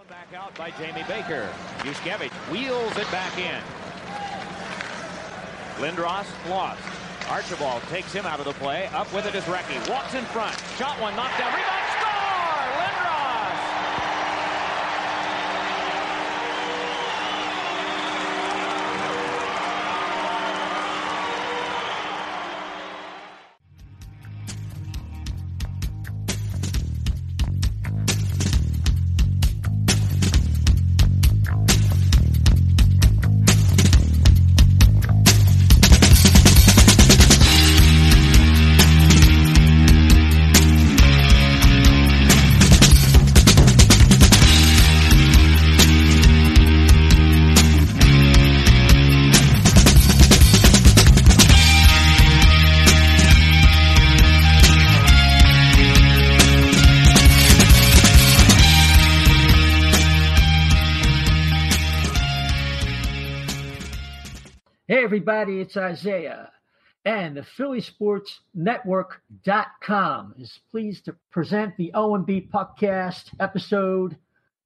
Back out by Jamie Baker. Yushkevich wheels it back in. Lindros lost. Archibald takes him out of the play. Up with it is Recchi. Walks in front. Shot one, knocked down. Rebound, score! Lindros! Hey everybody, it's Isaiah, and the PhillySportsNetwork.com is pleased to present the O&B Puckcast episode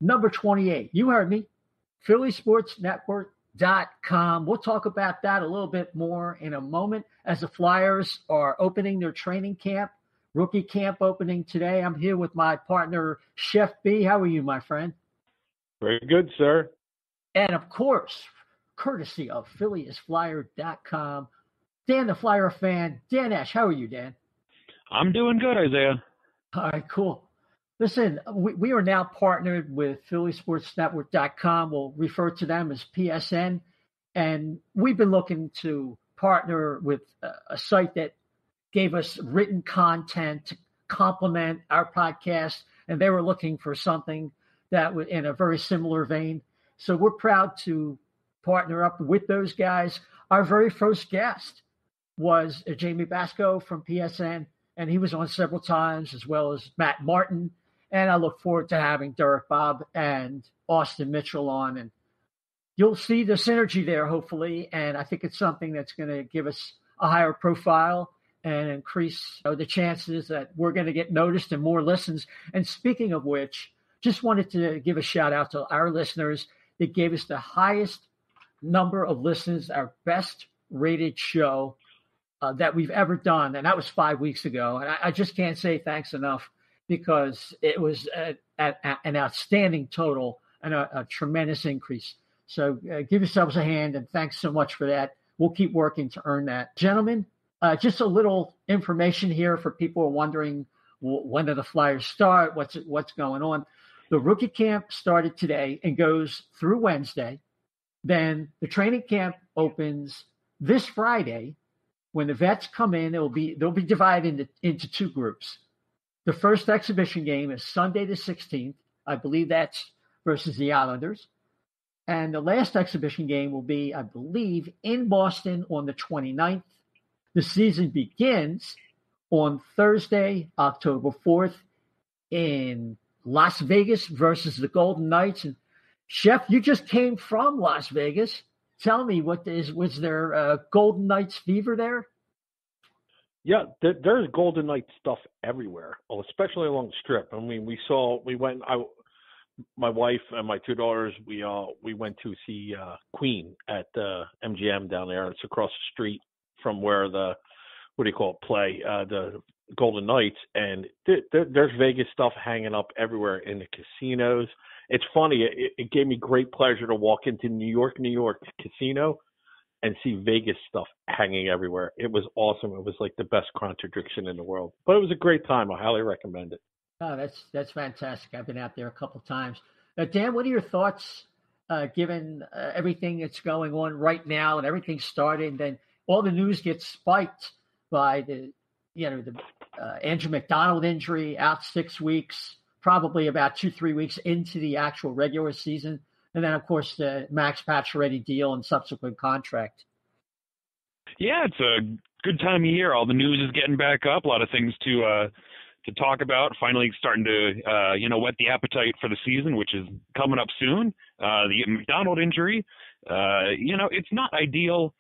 number 28. You heard me, PhillySportsNetwork.com. We'll talk about that a little bit more in a moment as the Flyers are opening their training camp, rookie camp opening today. I'm here with my partner, Chef B. How are you, my friend? Very good, sir. And of course, courtesy of PhillyIsFlyer.com, Dan the Flyer fan, Dan Ash. How are you, Dan? I'm doing good, Isaiah. All right, cool. Listen, we are now partnered with PhillySportsNetwork.com. We'll refer to them as PSN. And we've been looking to partner with a site that gave us written content to complement our podcast. And they were looking for something that was in a very similar vein. So we're proud to partner up with those guys. Our very first guest was Jamie Basco from PSN, and he was on several times, as well as Matt Martin. And I look forward to having Derek Bobb and Austin Mitchell on. And you'll see the synergy there, hopefully. And I think it's something that's going to give us a higher profile and increase the chances that we're going to get noticed and more listens. And speaking of which, just wanted to give a shout out to our listeners that gave us the highest number of listens, our best rated show that we've ever done. And that was 5 weeks ago. And I just can't say thanks enough because it was an outstanding total and a tremendous increase. So give yourselves a hand and thanks so much for that. We'll keep working to earn that. Gentlemen, just a little information here for people who are wondering when do the Flyers start, what's going on. The rookie camp started today and goes through Wednesday. Then the training camp opens this Friday. When the vets come in, they'll be divided into two groups. The first exhibition game is Sunday the 16th. I believe that's versus the Islanders. And the last exhibition game will be, I believe, in Boston on the 29th. The season begins on Thursday, October 4th in Las Vegas versus the Golden Knights. And Chef, you just came from Las Vegas. Tell me, was there Golden Knights fever there? Yeah, there's Golden Knights stuff everywhere, especially along the strip. I mean, my wife and my two daughters, we went to see Queen at the MGM down there. It's across the street from where the Golden Knights, and there's Vegas stuff hanging up everywhere in the casinos. It's funny. It gave me great pleasure to walk into New York casino and see Vegas stuff hanging everywhere. It was awesome. It was like the best contradiction in the world. But it was a great time. I highly recommend it. Oh, that's fantastic. I've been out there a couple of times. Dan, what are your thoughts given everything that's going on right now and everything started, and then all the news gets spiked by the Andrew McDonald injury, out 6 weeks, probably about 2-3 weeks into the actual regular season. And then, of course, the Max Pacioretty deal and subsequent contract. Yeah, it's a good time of year. All the news is getting back up. A lot of things to talk about. Finally starting to, whet the appetite for the season, which is coming up soon. The McDonald injury, it's not ideal.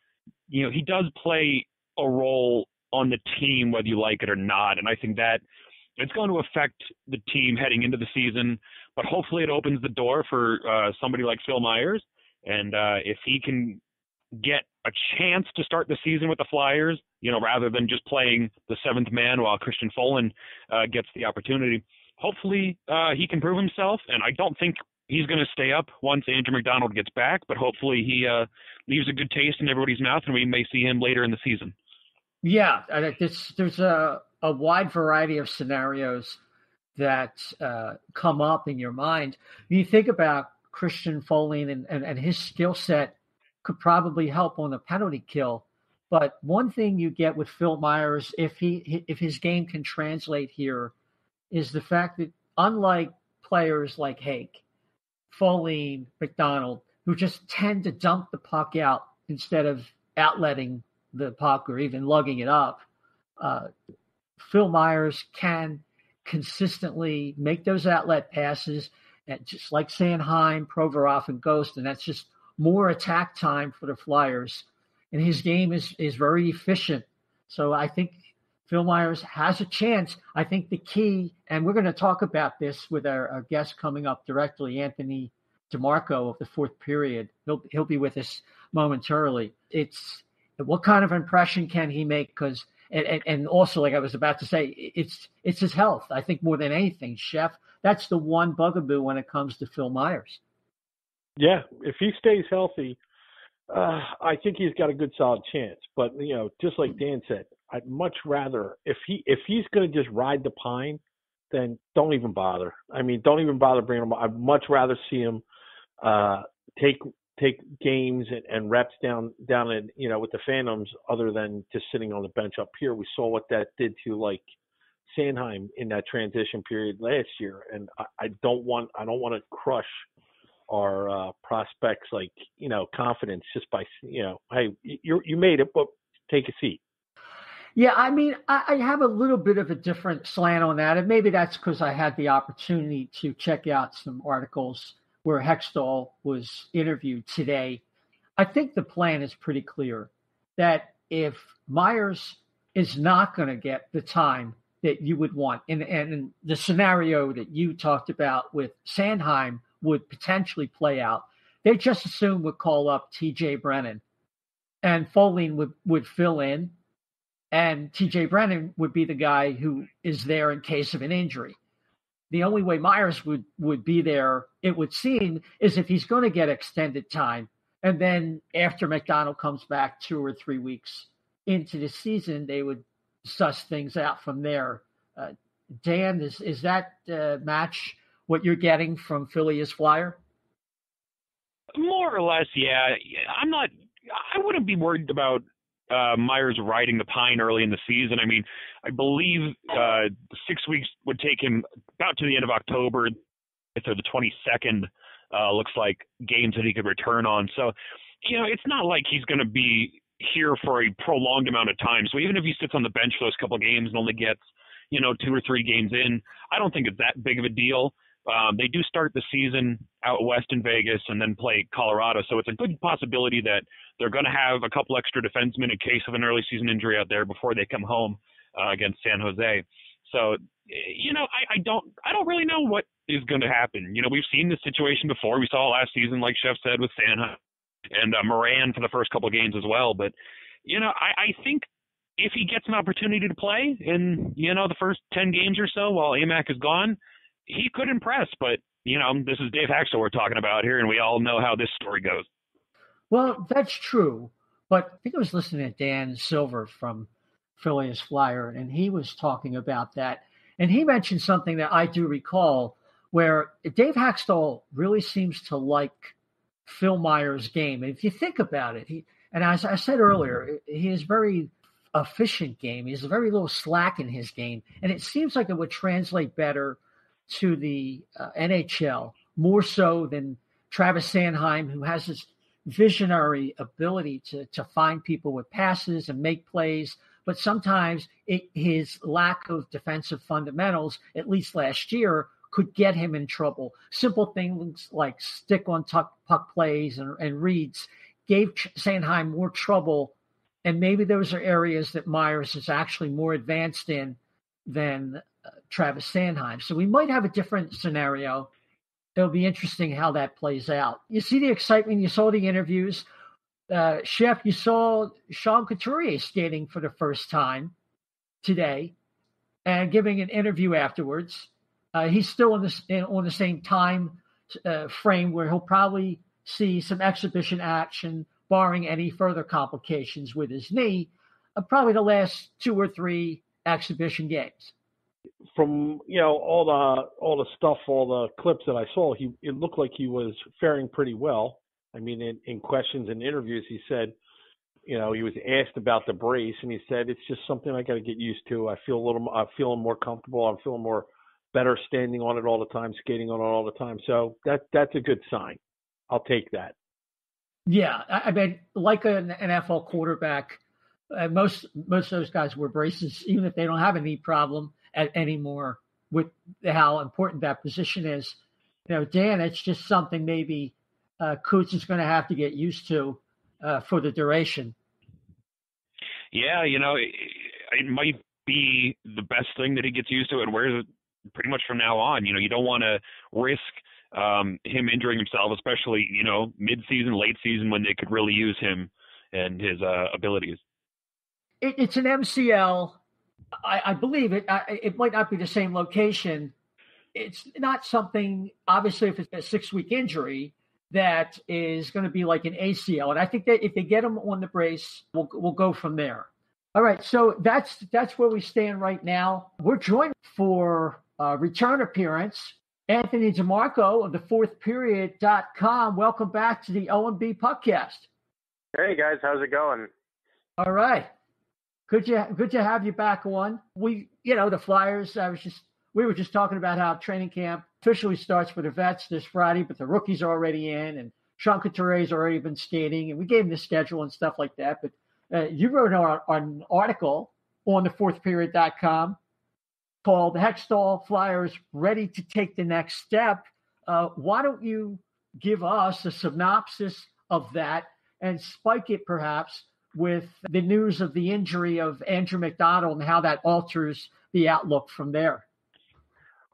He does play a role on the team, whether you like it or not. And I think that it's going to affect the team heading into the season. but hopefully it opens the door for somebody like Phil Myers. And if he can get a chance to start the season with the Flyers, rather than just playing the seventh man while Christian Folin gets the opportunity, hopefully he can prove himself. And I don't think he's going to stay up once Andrew McDonald gets back, but hopefully he leaves a good taste in everybody's mouth, and we may see him later in the season. Yeah, there's a wide variety of scenarios that come up in your mind. You think about Christian Folin and his skill set could probably help on the penalty kill. But one thing you get with Phil Myers, if his game can translate here, is the fact that unlike players like Hake, Folin, McDonald, who just tend to dump the puck out instead of outletting the puck or even lugging it up, Phil Myers can consistently make those outlet passes, and just like Sanheim, Provorov, and Ghost, and that's just more attack time for the Flyers. And his game is very efficient. So I think Phil Myers has a chance. I think the key, and we're going to talk about this with our guest coming up directly, Anthony DiMarco of the Fourth Period. He'll be with us momentarily. It's what kind of impression can he make? Because and also, like I was about to say, it's his health. I think more than anything, Chef, that's the one bugaboo when it comes to Phil Myers. Yeah, if he stays healthy, I think he's got a good solid chance. But just like Dan said, I'd much rather if he's going to just ride the pine, then don't even bother. I mean, don't even bother bringing him. I'd much rather see him take games and reps down in with the Phantoms, other than just sitting on the bench up here. We saw what that did to like Sanheim in that transition period last year, and I don't want to crush our prospects confidence just by hey, you made it, but take a seat. Yeah, I mean, I have a little bit of a different slant on that, and maybe that's because I had the opportunity to check out some articles where Hextall was interviewed today. I think the plan is pretty clear that if Myers is not going to get the time that you would want, and the scenario that you talked about with Sanheim would potentially play out, they just assume would call up TJ Brennan, and Folin would fill in, and TJ Brennan would be the guy who is there in case of an injury. The only way Myers would be there, it would seem, is if he's going to get extended time. And then after McDonald comes back 2 or 3 weeks into the season, they would suss things out from there. Dan, is that match what you're getting from Philly as Flyer? More or less, yeah. I wouldn't be worried about Myers riding the pine early in the season. I mean, I believe 6 weeks would take him about to the end of October. It's the 22nd, looks like, games that he could return on. So, it's not like he's going to be here for a prolonged amount of time. So even if he sits on the bench for those couple of games and only gets, 2 or 3 games in, I don't think it's that big of a deal. They do start the season out west in Vegas and then play Colorado. So it's a good possibility that they're going to have a couple extra defensemen in case of an early season injury out there before they come home against San Jose. So, I don't really know what is going to happen. We've seen this situation before. We saw last season, like Chef said, with Sanheim and Moran for the first couple of games as well. But, I think if he gets an opportunity to play in, the first 10 games or so while AMac is gone, he could impress. But, this is Dave Haxtell we're talking about here, and we all know how this story goes. Well, that's true. But I think I was listening to Dan Silver from Phileas Flyer, and he was talking about that. And he mentioned something that I do recall, where Dave Haxtell really seems to like Phil Myers' game. And if you think about it, and as I said earlier, he is very efficient game. He has very little slack in his game. And it seems like it would translate better to the NHL, more so than Travis Sanheim, who has this visionary ability to find people with passes and make plays. But sometimes his lack of defensive fundamentals, at least last year, could get him in trouble. Simple things like stick-on-puck plays and reads gave Sanheim more trouble, and maybe those are areas that Myers is actually more advanced in than Travis Sanheim. So we might have a different scenario it'll be interesting how that plays out. You see the excitement. You saw the interviews. Chef, you saw Sean Couturier skating for the first time today and giving an interview afterwards. He's still on the same time frame where he'll probably see some exhibition action, barring any further complications with his knee, probably the last 2 or 3 exhibition games. From all the stuff, all the clips that I saw, it looked like he was faring pretty well. I mean, in questions and interviews, he said, he was asked about the brace, and he said it's just something I got to get used to. I'm feeling more comfortable. I'm feeling more better standing on it all the time, skating on it all the time. So that's a good sign. I'll take that. Yeah, I mean, like an NFL quarterback, most of those guys wear braces, even if they don't have a knee problem anymore. With how important that position is, Dan, it's just something maybe Coots is going to have to get used to for the duration. Yeah, it might be the best thing that he gets used to and wears it pretty much from now on. You don't want to risk him injuring himself, especially, mid-season, late season, when they could really use him and his abilities. It's an MCL. I believe it. It might not be the same location. It's not something, obviously, if it's a 6-week injury, that is going to be like an ACL. And I think that if they get him on the brace, we'll go from there. All right, so that's where we stand right now. We're joined for a return appearance, Anthony DiMarco of the fourthperiod.com. Welcome back to the O&B Puckcast. Hey, guys. How's it going? All right. Good to have you back on. The Flyers, we were just talking about how training camp officially starts for the vets this Friday, but the rookies are already in, and Sean Couturier's already been skating, and we gave him the schedule and stuff like that. But you wrote an article on the fourthperiod.com called Hextall Flyers Ready to Take the Next Step. Why don't you give us a synopsis of that and spike it perhaps with the news of the injury of Andrew McDonald and how that alters the outlook from there?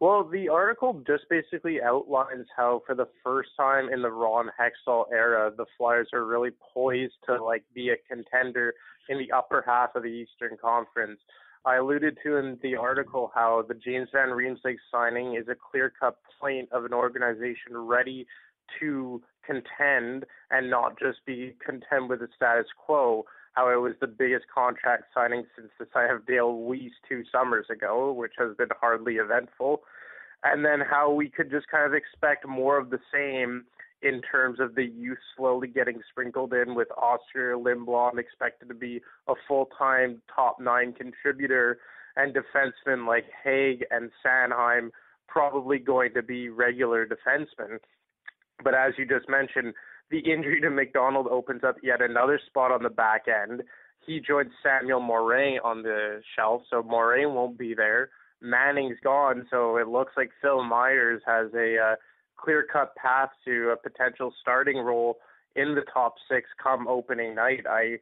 Well, the article just basically outlines how for the first time in the Ron Hextall era, the Flyers are really poised to be a contender in the upper half of the Eastern Conference. I alluded to in the article how the James Van Riemsdyk signing is a clear-cut point of an organization ready to contend and not just be content with the status quo, how it was the biggest contract signing since the signing of Dale Weiss 2 summers ago, which has been hardly eventful, and then how we could just kind of expect more of the same in terms of the youth slowly getting sprinkled in, with Oster Lindblom expected to be a full-time top 9 contributor, and defensemen like Haig and Sanheim probably going to be regular defensemen. But as you just mentioned, the injury to McDonald opens up yet another spot on the back end. He joined Samuel Morin on the shelf, so Morin won't be there. Manning's gone, so it looks like Phil Myers has a clear-cut path to a potential starting role in the top 6 come opening night. I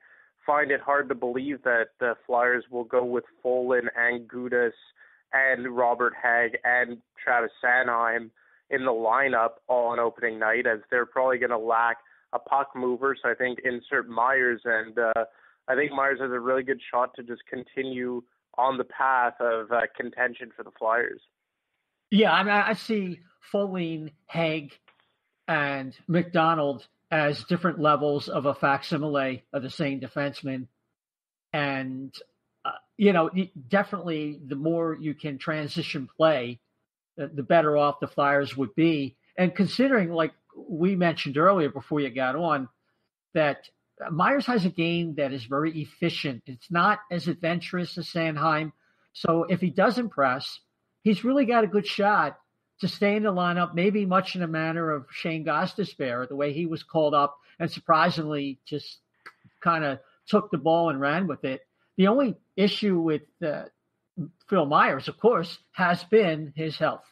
find it hard to believe that the Flyers will go with Folin and Gudas and Robert Haig and Travis Sanheim in the lineup on opening night, as they're probably going to lack a puck mover. So I think insert Myers, and I think Myers has a really good shot to just continue on the path of contention for the Flyers. Yeah, I mean, I see Folin, Haig, and McDonald as different levels of a facsimile of the same defenseman. And, definitely the more you can transition play, the better off the Flyers would be. And considering, like we mentioned earlier before you got on, that Myers has a game that is very efficient. It's not as adventurous as Sanheim. So if he does impress, he's really got a good shot to stay in the lineup, maybe much in the manner of Shane Gostisbehere, the way he was called up and surprisingly just kind of took the ball and ran with it. The only issue with Phil Myers, of course, has been his health.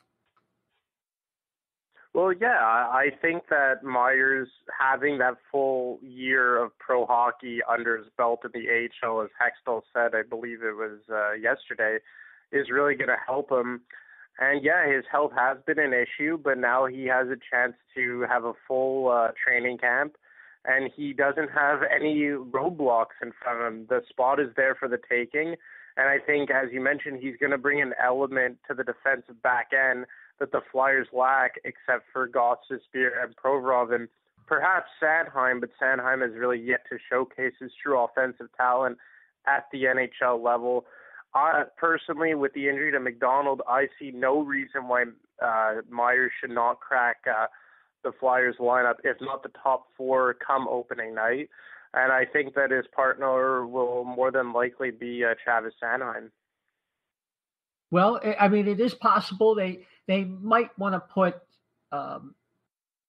Well, yeah, I think that Myers having that full year of pro hockey under his belt in the AHL, as Hextall said, I believe it was yesterday, is really going to help him. And yeah, his health has been an issue, but now he has a chance to have a full training camp, and he doesn't have any roadblocks in front of him. The spot is there for the taking, and I think, as you mentioned, he's going to bring an element to the defensive back end that the Flyers lack, except for Gostisbehere and Provorov and perhaps Sanheim, but Sanheim has really yet to showcase his true offensive talent at the NHL level. Personally, with the injury to McDonald, I see no reason why Myers should not crack the Flyers lineup, if not the top four, come opening night. And I think that his partner will more than likely be Travis Sanheim. Well, I mean, it is possible they might want to put.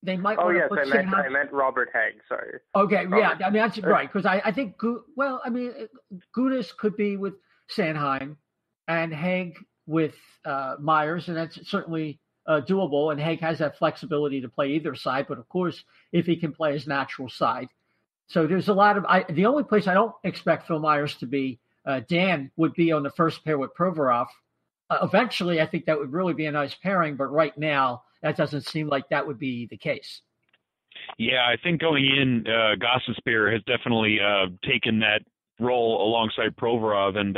They might. Oh yes, put I meant Robert Hagg. Sorry. Okay, Robert. yeah, I mean that's right, because I think Gudas could be with Sanheim and Hagg with Myers, and that's certainly doable. And Hagg has that flexibility to play either side, but of course, if he can play his natural side. So there's a lot of the only place I don't expect Phil Myers to be, Dan, would be on the first pair with Provorov. Eventually, I think that would really be a nice pairing, but right now, that doesn't seem like that would be the case. Yeah, I think going in, Gostisbehere has definitely taken that role alongside Provorov, and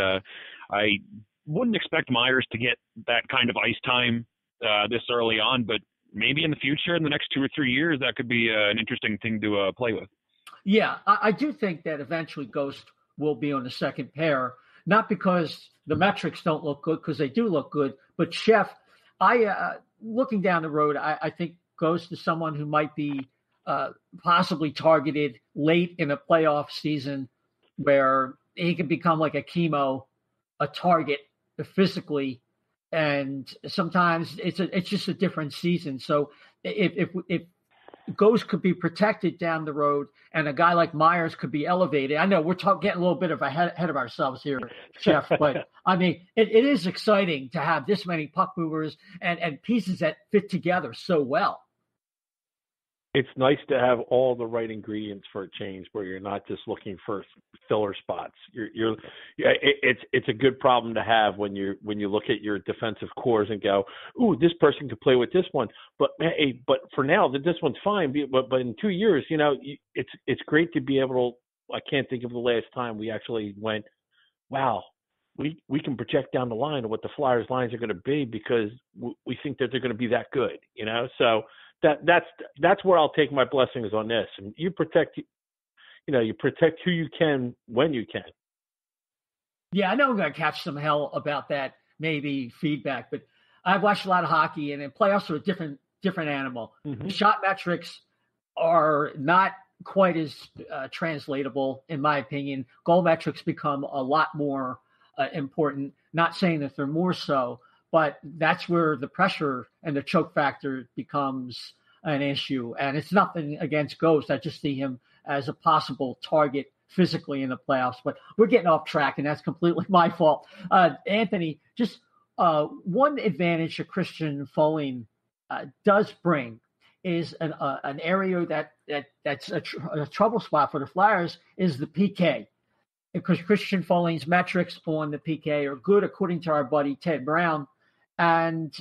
I wouldn't expect Myers to get that kind of ice time this early on, but maybe in the future, in the next 2 or 3 years, that could be an interesting thing to play with. Yeah, I do think that eventually Ghost will be on the second pair, not because the metrics don't look good, because they do look good, but Chef, looking down the road, I think Ghost is someone who might be possibly targeted late in a playoff season where he can become like a target physically, and sometimes it's just a different season. So if Ghost could be protected down the road, and a guy like Myers could be elevated. I know we're getting a little bit of ahead of ourselves here, Jeff, but I mean, it is exciting to have this many puck movers and pieces that fit together so well. It's nice to have all the right ingredients for a change, where you're not just looking for filler spots. It's a good problem to have when you look at your defensive cores and go, ooh, this person could play with this one, but hey, but for now this one's fine. But in 2 years, it's great to be able to. I can't think of the last time we actually went, wow, we can project down the line of what the Flyers lines are going to be because we think that they're going to be that good. So. That's where I'll take my blessings on this. And you protect who you can when you can. Yeah, I know I'm going to catch some hell about that, maybe feedback, but I've watched a lot of hockey, and in playoffs are a different animal. Mm-hmm. Shot metrics are not quite as translatable, in my opinion. Goal metrics become a lot more important. Not saying that they're more so, but that's where the pressure and the choke factor becomes an issue. And it's nothing against Ghost. I just see him as a possible target physically in the playoffs. But we're getting off track, and that's completely my fault. Anthony, just one advantage that Christian Folin does bring is an area that's a trouble spot for the Flyers is the PK. Because Christian Folin's metrics on the PK are good, according to our buddy Ted Brown. And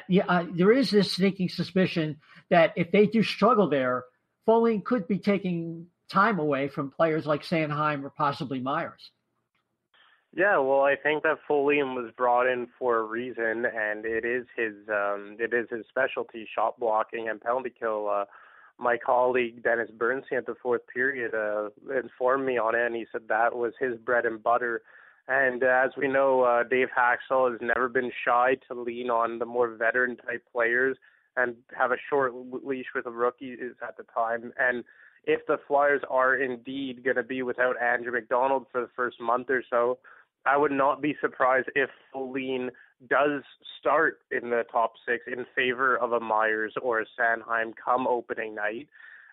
there is this sneaking suspicion that if they do struggle there, Folin could be taking time away from players like Sanheim or possibly Myers. Yeah, well, I think that Folin was brought in for a reason, and it is his specialty, shot blocking and penalty kill. My colleague Dennis Bernstein at the fourth period informed me on it, and he said that was his bread and butter. And as we know, Dave Haxall has never been shy to lean on the more veteran-type players and have a short leash with the rookies at the time. And if the Flyers are indeed going to be without Andrew McDonald for the first month or so, I would not be surprised if Folin does start in the top six in favor of a Myers or a Sanheim come opening night.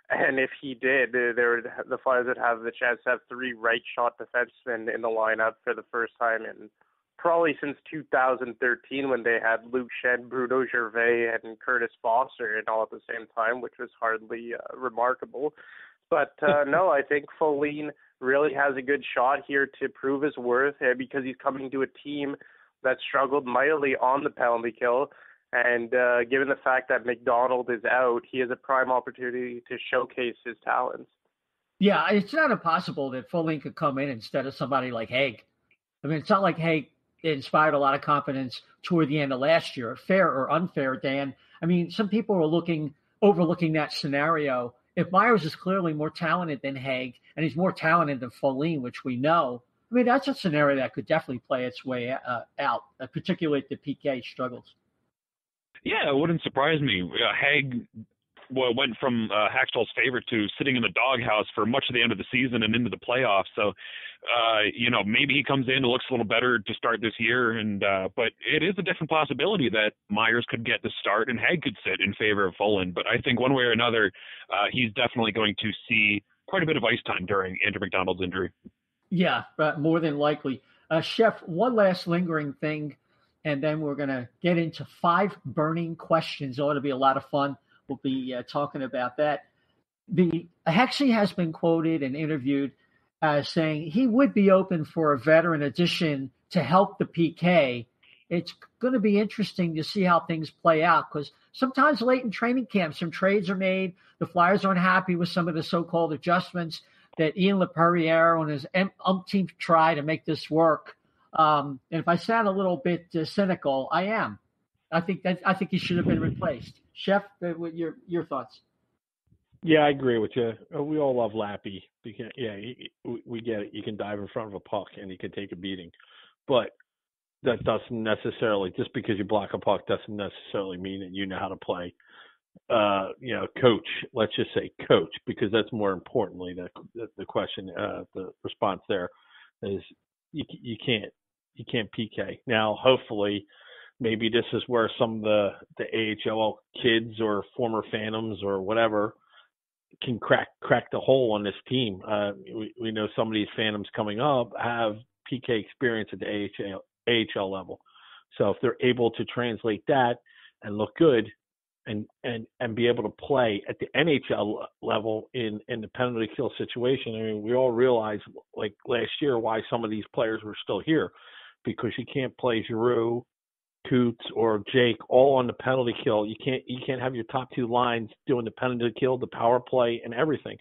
And if he did, the Flyers would have the chance to have three right shot defensemen in the lineup for the first time in probably since 2013, when they had Luke Schenn, Bruno Gervais, and Curtis Foster and all at the same time, which was hardly remarkable. But no, I think Folin really has a good shot here to prove his worth because he's coming to a team that struggled mightily on the penalty kill. And given the fact that McDonald is out, he has a prime opportunity to showcase his talents. Yeah, it's not impossible that Folin could come in instead of somebody like Haig. I mean, it's not like Haig inspired a lot of confidence toward the end of last year. Fair or unfair, Dan? I mean, some people are overlooking that scenario. If Myers is clearly more talented than Haig, and he's more talented than Folin, which we know, I mean, that's a scenario that could definitely play its way out, particularly if the PK struggles. Yeah, it wouldn't surprise me. Haig went from Hackstall's favorite to sitting in the doghouse for much of the end of the season and into the playoffs. So, maybe he comes in and looks a little better to start this year. But it is a different possibility that Myers could get the start and Haig could sit in favor of Folin. But I think one way or another, he's definitely going to see quite a bit of ice time during Andrew McDonald's injury. Yeah, more than likely. Chef, one last lingering thing, and then we're going to get into 5 burning questions. It ought to be a lot of fun. We'll be talking about that. Hexy has been quoted and interviewed as saying he would be open for a veteran addition to help the PK. It's going to be interesting to see how things play out because sometimes late in training camp, some trades are made. The Flyers aren't happy with some of the so-called adjustments that Ian LaPerriere on his umpteenth try to make this work. And if I sound a little bit cynical, I am. I think he should have been replaced. Chef, with your thoughts? Yeah, I agree with you. We all love Lappy. We get it. You can dive in front of a puck and you can take a beating, but that doesn't necessarily, just because you block a puck doesn't necessarily mean that you know how to play. Coach. Let's just say coach, because that's more importantly the question. The response there is you can't PK. Now, hopefully, maybe this is where some of the AHL kids or former Phantoms or whatever can crack the hole on this team. We know some of these Phantoms coming up have PK experience at the AHL level. So if they're able to translate that and look good and be able to play at the NHL level in the penalty kill situation, I mean, we all realize, like last year, why some of these players were still here, because you can't play Giroux, Coots, or Jake all on the penalty kill. You can't have your top 2 lines doing the penalty kill, the power play, and everything.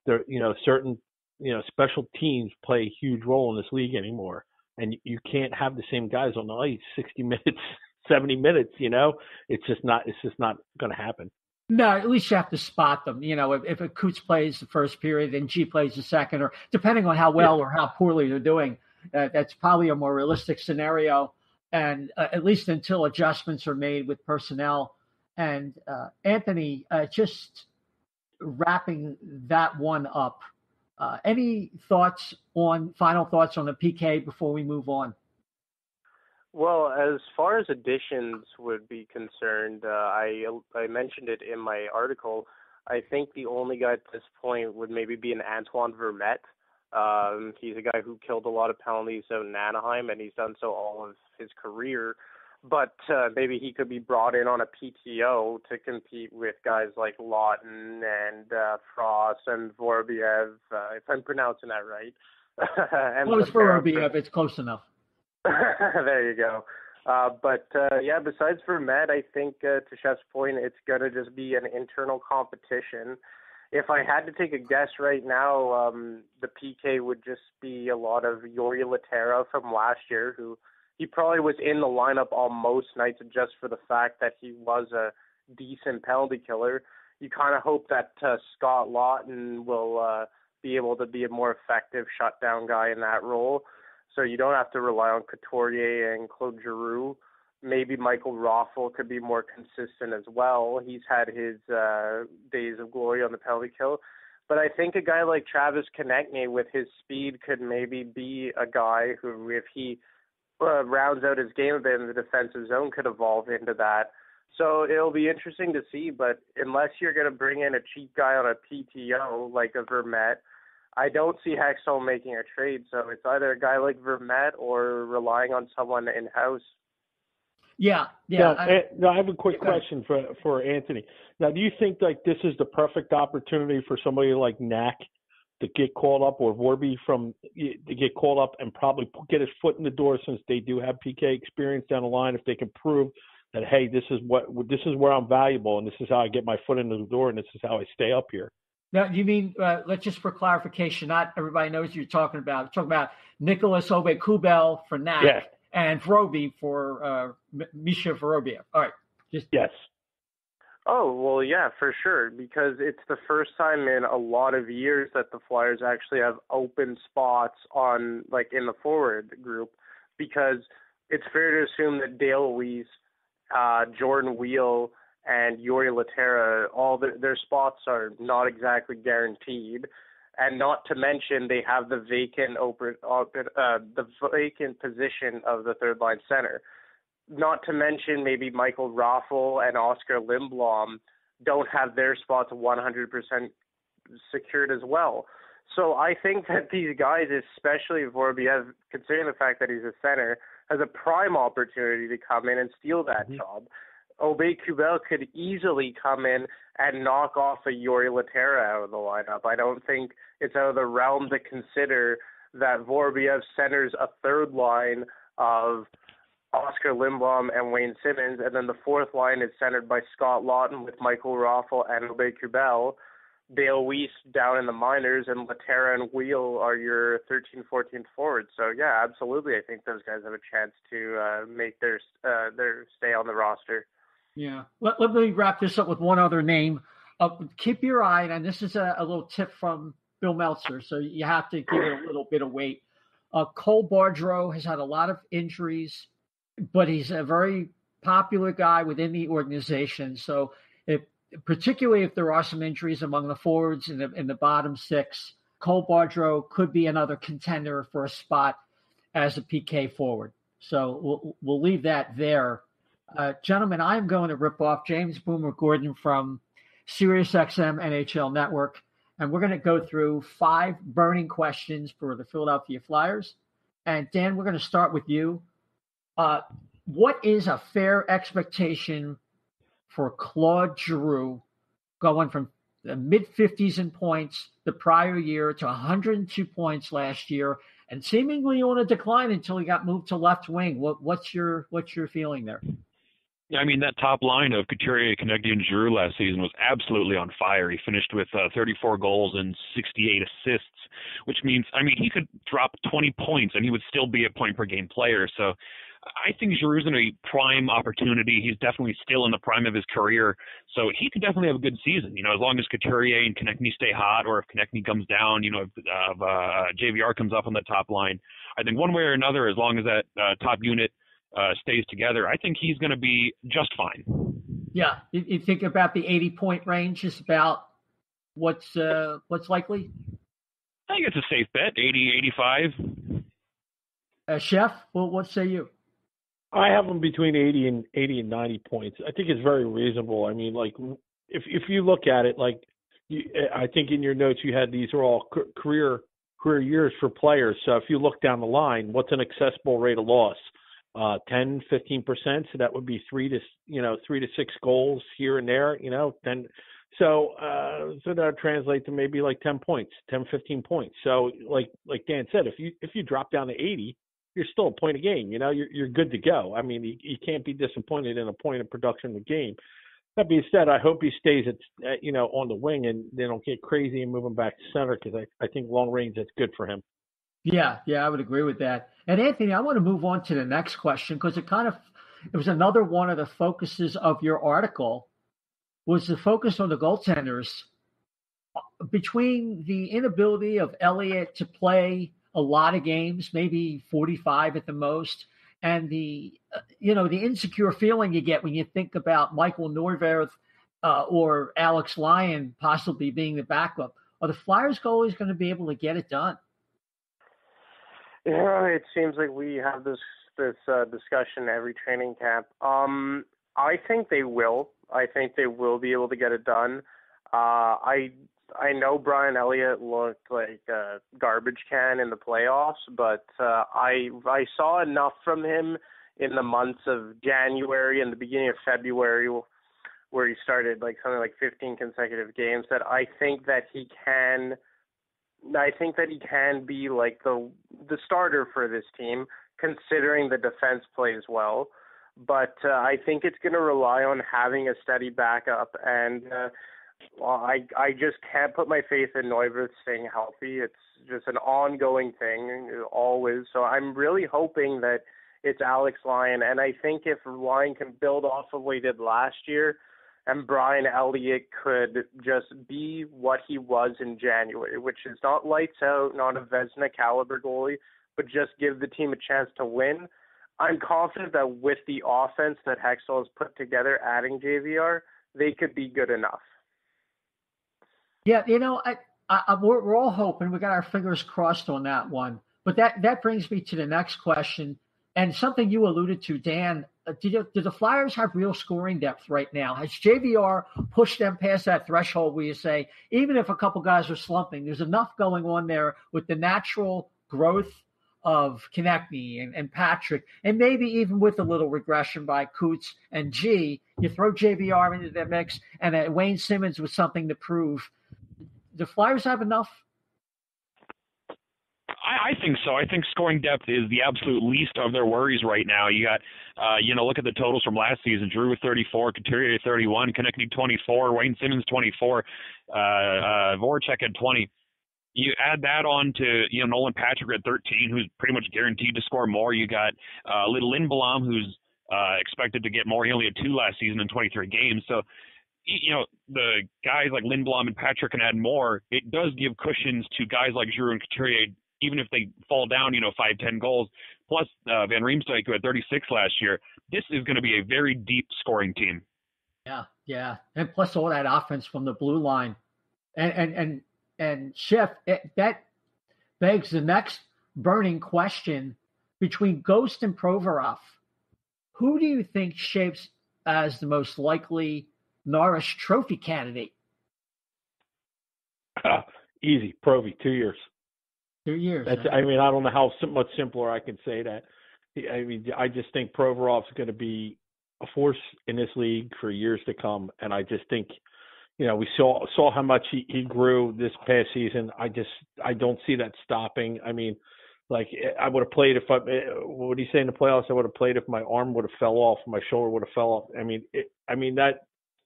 There, certain special teams play a huge role in this league anymore, and you can't have the same guys on the ice 60 minutes, 70 minutes. It's just not going to happen. No, at least you have to spot them. If a Coots plays the first period and G plays the second, or depending on how well or how poorly they're doing, that's probably a more realistic scenario. And at least until adjustments are made with personnel. And Anthony, just wrapping that one up, any final thoughts on the PK before we move on? Well, as far as additions would be concerned, I mentioned it in my article. I think the only guy at this point would maybe be an Antoine Vermette. He's a guy who killed a lot of penalties out in Anaheim, and he's done so all of his career. But maybe he could be brought in on a PTO to compete with guys like Lawton and Frost and Vorobiev, if I'm pronouncing that right. Close Vorobiev, it's close enough. There you go. Besides Vermette, I think to Chef's point, it's going to just be an internal competition. If I had to take a guess right now, the PK would just be a lot of Yori Laterra from last year, who he probably was in the lineup on most nights just for the fact that he was a decent penalty killer. You kind of hope that Scott Lawton will be able to be a more effective shutdown guy in that role, so you don't have to rely on Couturier and Claude Giroux. Maybe Michael Roffel could be more consistent as well. He's had his days of glory on the penalty kill. But I think a guy like Travis Konechny with his speed could maybe be a guy who, if he rounds out his game a bit in the defensive zone, could evolve into that. So it'll be interesting to see. But unless you're going to bring in a cheap guy on a PTO like a Vermette, I don't see Hextall making a trade. So it's either a guy like Vermette or relying on someone in-house. Yeah. I have a quick question for Anthony. Now, do you think like this is the perfect opportunity for somebody like Knack to get called up, or Vorby to get called up and probably get his foot in the door, since they do have PK experience down the line. If they can prove that, hey, this is where I'm valuable, and this is how I get my foot in the door, and this is how I stay up here. Now, you mean, let's just for clarification, not everybody knows what you're talking about. You're talking about Nicholas Aube-Kubel for NAC and Vorby for Misha Vorobiev. All right. Yes. Oh, well, yeah, for sure, because it's the first time in a lot of years that the Flyers actually have open spots on, like, in the forward group, because it's fair to assume that Dale Weiss, Jordan Wheel, and Yuri Laterra, all their spots are not exactly guaranteed, and not to mention they have the vacant position of the third line center. Not to mention maybe Michael Raffel and Oscar Lindblom don't have their spots 100% secured as well. So I think that these guys, especially Vorobiev, considering the fact that he's a center, has a prime opportunity to come in and steal that job. Aube-Kubel could easily come in and knock off a Yuri Laterra out of the lineup. I don't think it's out of the realm to consider that Vorobiev centers a third line of Oscar Lindblom and Wayne Simmonds, and then the fourth line is centered by Scott Lawton with Michael Raffel and Aube-Kubel. Dale Weiss down in the minors, and Laterra and Wheel are your 13th, 14th forwards. So, yeah, absolutely, I think those guys have a chance to make their stay on the roster. Yeah. Let me wrap this up with one other name. Keep your eye, and this is a little tip from Bill Meltzer, so you have to give it a little bit of weight. Cole Bardreau has had a lot of injuries, but he's a very popular guy within the organization. So particularly if there are some injuries among the forwards in the bottom six, Cole Bardreau could be another contender for a spot as a PK forward. So we'll leave that there. Gentlemen, I'm going to rip off James Boomer Gordon from SiriusXM NHL Network, and we're going to go through 5 burning questions for the Philadelphia Flyers. And Dan, we're going to start with you. What is a fair expectation for Claude Giroux going from the mid-50s in points the prior year to 102 points last year, and seemingly on a decline until he got moved to left wing? What's your feeling there? Yeah, I mean, that top line of Couturier, Konecny, and Giroux last season was absolutely on fire. He finished with 34 goals and 68 assists, which means, I mean, he could drop 20 points and he would still be a point-per-game player. So I think Giroux's in a prime opportunity. He's definitely still in the prime of his career. So he could definitely have a good season, as long as Couturier and Konecny stay hot, or if Konecny comes down, if JVR comes up on the top line. I think one way or another, as long as that top unit stays together, I think he's going to be just fine. Yeah. You think about the 80-point range is about what's likely? I think it's a safe bet, 80, 85. Chef, what say you? I have them between 80 and 90 points. I think it's very reasonable. I mean, like, if you look at it, like, I think in your notes you had these are all career years for players. So if you look down the line, what's an accessible rate of loss? 10, 15%. So that would be 3 to 6 goals here and there, 10. So that translates to maybe like 10 points, 10, 15 points. So like Dan said, if you drop down to 80, you're still a point a game. You're good to go. I mean, you can't be disappointed in a point of production in the game. That being said, I hope he stays on the wing and they don't get crazy and move him back to center, because I think long range, that's good for him. Yeah, I would agree with that. And Anthony, I want to move on to the next question, because it was another one of the focuses of your article, was the focus on the goaltenders. Between the inability of Elliott to play a lot of games, maybe 45 at the most, and the insecure feeling you get when you think about Michael Neuwirth or Alex Lyon possibly being the backup, are the Flyers goalies going to be able to get it done? Yeah, it seems like we have this discussion every training camp. I think they will. I think they will be able to get it done. I know Brian Elliott looked like a garbage can in the playoffs, but I saw enough from him in the months of January and the beginning of February, where he started something like 15 consecutive games, that I think that he can I think that he can be like the starter for this team, considering the defense plays well. But I think it's going to rely on having a steady backup, and I just can't put my faith in Neuwirth staying healthy. It's just an ongoing thing, always. So I'm really hoping that it's Alex Lyon, and I think if Lyon can build off of what he did last year, and Brian Elliott could just be what he was in January, which is not lights out, not a Vezina caliber goalie, but just give the team a chance to win. I'm confident that with the offense that Hextall has put together, adding JVR, they could be good enough. Yeah, we're all hoping. We got our fingers crossed on that one. But that brings me to the next question, and something you alluded to, Dan. Do the Flyers have real scoring depth right now? Has JVR pushed them past that threshold where you say, even if a couple guys are slumping, there's enough going on there with the natural growth of Konechny and Patrick, and maybe even with a little regression by Coots and G, you throw JVR into that mix, and Wayne Simmonds with something to prove. The Flyers have enough? I think so. I think scoring depth is the absolute least of their worries right now. You got, look at the totals from last season. Drew with 34, Couturier 31, Konechny 24, Wayne Simmonds 24, Voracek at 20. You add that on to, Nolan Patrick at 13, who's pretty much guaranteed to score more. You got little Lindblom, who's expected to get more. He only had 2 last season in 23 games. So, the guys like Lindblom and Patrick can add more. It does give cushions to guys like Giroux and Couturier, even if they fall down, 5-10 goals. Plus Van Riemsdyk, who had 36 last year. This is going to be a very deep scoring team. Yeah. And plus all that offense from the blue line. And Chef, that begs the next burning question between Ghost and Provorov. Who do you think shapes as the most likely Norris Trophy candidate? Easy, Provy, 2 years. 2 years. I don't know how much simpler I can say that. I just think Provorov's going to be a force in this league for years to come, and I just think, we saw how much he grew this past season. I don't see that stopping. I would have played what do you say in the playoffs? I would have played if my arm would have fell off, my shoulder would have fell off.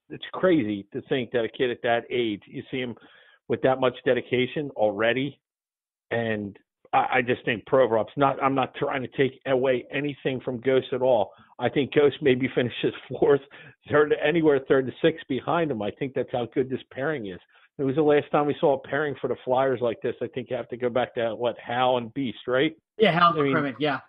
It's crazy to think that a kid at that age, you see him with that much dedication already. And I just think Provorov's I'm not trying to take away anything from Ghost at all. I think Ghost maybe finishes 4th, 3rd, anywhere 3rd to 6th behind him. I think that's how good this pairing is. It was the last time we saw a pairing for the Flyers like this. I think you have to go back to Hal and Beast, right? Yeah, Hal and Crimmett, yeah.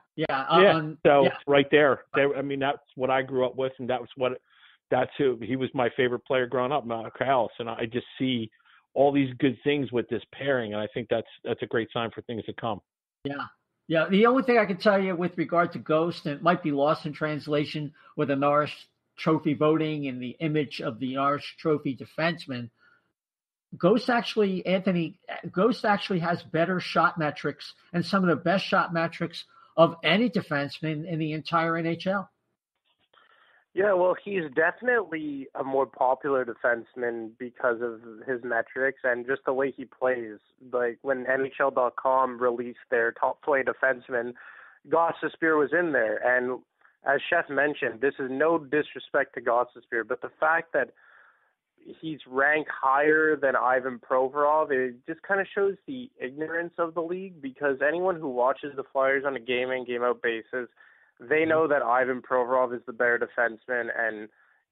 Right there. That's what I grew up with, and that's who he was my favorite player growing up, Malik House, and I just see all these good things with this pairing, and I think that's a great sign for things to come. Yeah. The only thing I can tell you with regard to Ghost, and it might be lost in translation with the Norris Trophy voting and the image of the Norris Trophy defenseman, Ghost actually has better shot metrics and some of the best shot metrics of any defenseman in the entire NHL. Yeah, well, he's definitely a more popular defenseman because of his metrics and just the way he plays. Like when NHL.com released their top play defenseman, Gostisbehere was in there. And as Chef mentioned, this is no disrespect to Gostisbehere, but the fact that he's ranked higher than Ivan Provorov, it just kind of shows the ignorance of the league, because anyone who watches the Flyers on a game-in, game-out basis, they know that Ivan Provorov is the better defenseman, and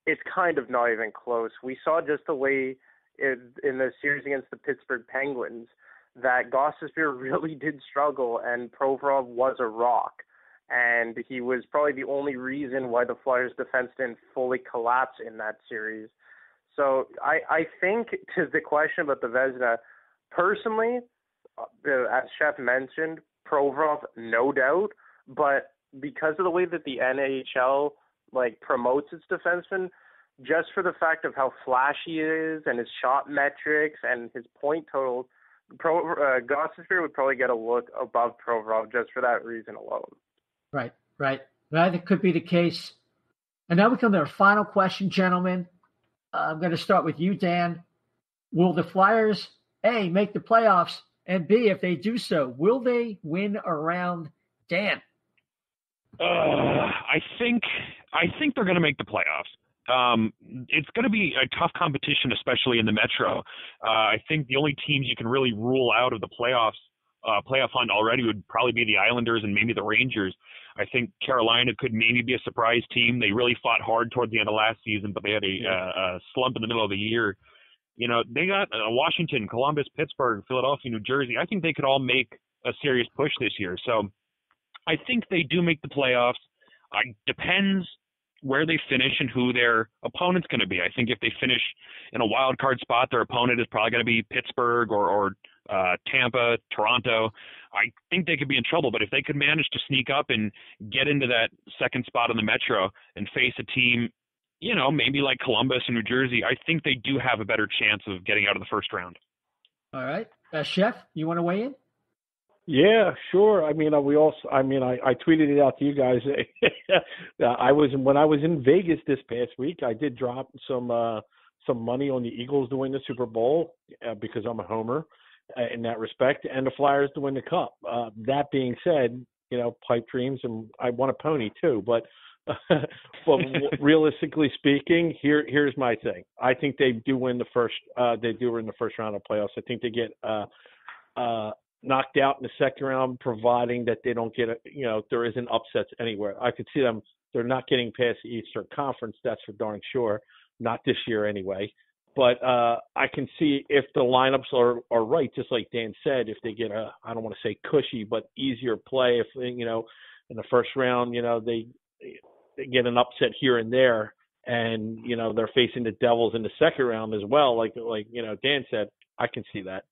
it's kind of not even close. We saw just the way in the series against the Pittsburgh Penguins that Gostisbehere really did struggle, and Provorov was a rock. And he was probably the only reason why the Flyers' defense didn't fully collapse in that series. So I think, to the question about the Vezina, personally, as Chef mentioned, Provorov, no doubt, but because of the way that the NHL promotes its defensemen, just for the fact of how flashy he is and his shot metrics and his point totals, Gostisbehere would probably get a look above Provorov just for that reason alone. Right. That could be the case. And now we come to our final question, gentlemen. I'm going to start with you, Dan. Will the Flyers, A, make the playoffs, And B, if they do so, will they win around Dan? I think they're going to make the playoffs. It's going to be a tough competition, especially in the Metro. I think the only teams you can really rule out of the playoff hunt already would probably be the Islanders and maybe the Rangers. I think Carolina could maybe be a surprise team. They really fought hard toward the end of last season, but they had a slump in the middle of the year. You know, they got Washington, Columbus, Pittsburgh, Philadelphia, New Jersey. I think they could all make a serious push this year. So I think they do make the playoffs. Depends where they finish and who their opponent's going to be. I think if they finish in a wild card spot, their opponent is probably going to be Pittsburgh or Tampa, Toronto. I think they could be in trouble, but if they could manage to sneak up and get into that second spot in the Metro and face a team, you know, maybe like Columbus and New Jersey, I think they do have a better chance of getting out of the first round. All right. Chef, you want to weigh in? Yeah, sure. I mean, I tweeted it out to you guys. When I was in Vegas this past week, I did drop some money on the Eagles to win the Super Bowl because I'm a homer in that respect, and the Flyers to win the Cup. That being said, you know, pipe dreams, and I want a pony too. But realistically speaking, here's my thing. I think they do win the first. They do win the first round of playoffs. I think they get knocked out in the second round, providing that they don't get there isn't upsets anywhere. I could see them. They're not getting past the Eastern Conference. That's for darn sure. Not this year anyway. But I can see if the lineups are right, just like Dan said, if they get I don't want to say cushy, but easier play. If in the first round, they get an upset here and there, and they're facing the Devils in the second round as well. Like Dan said, I can see that.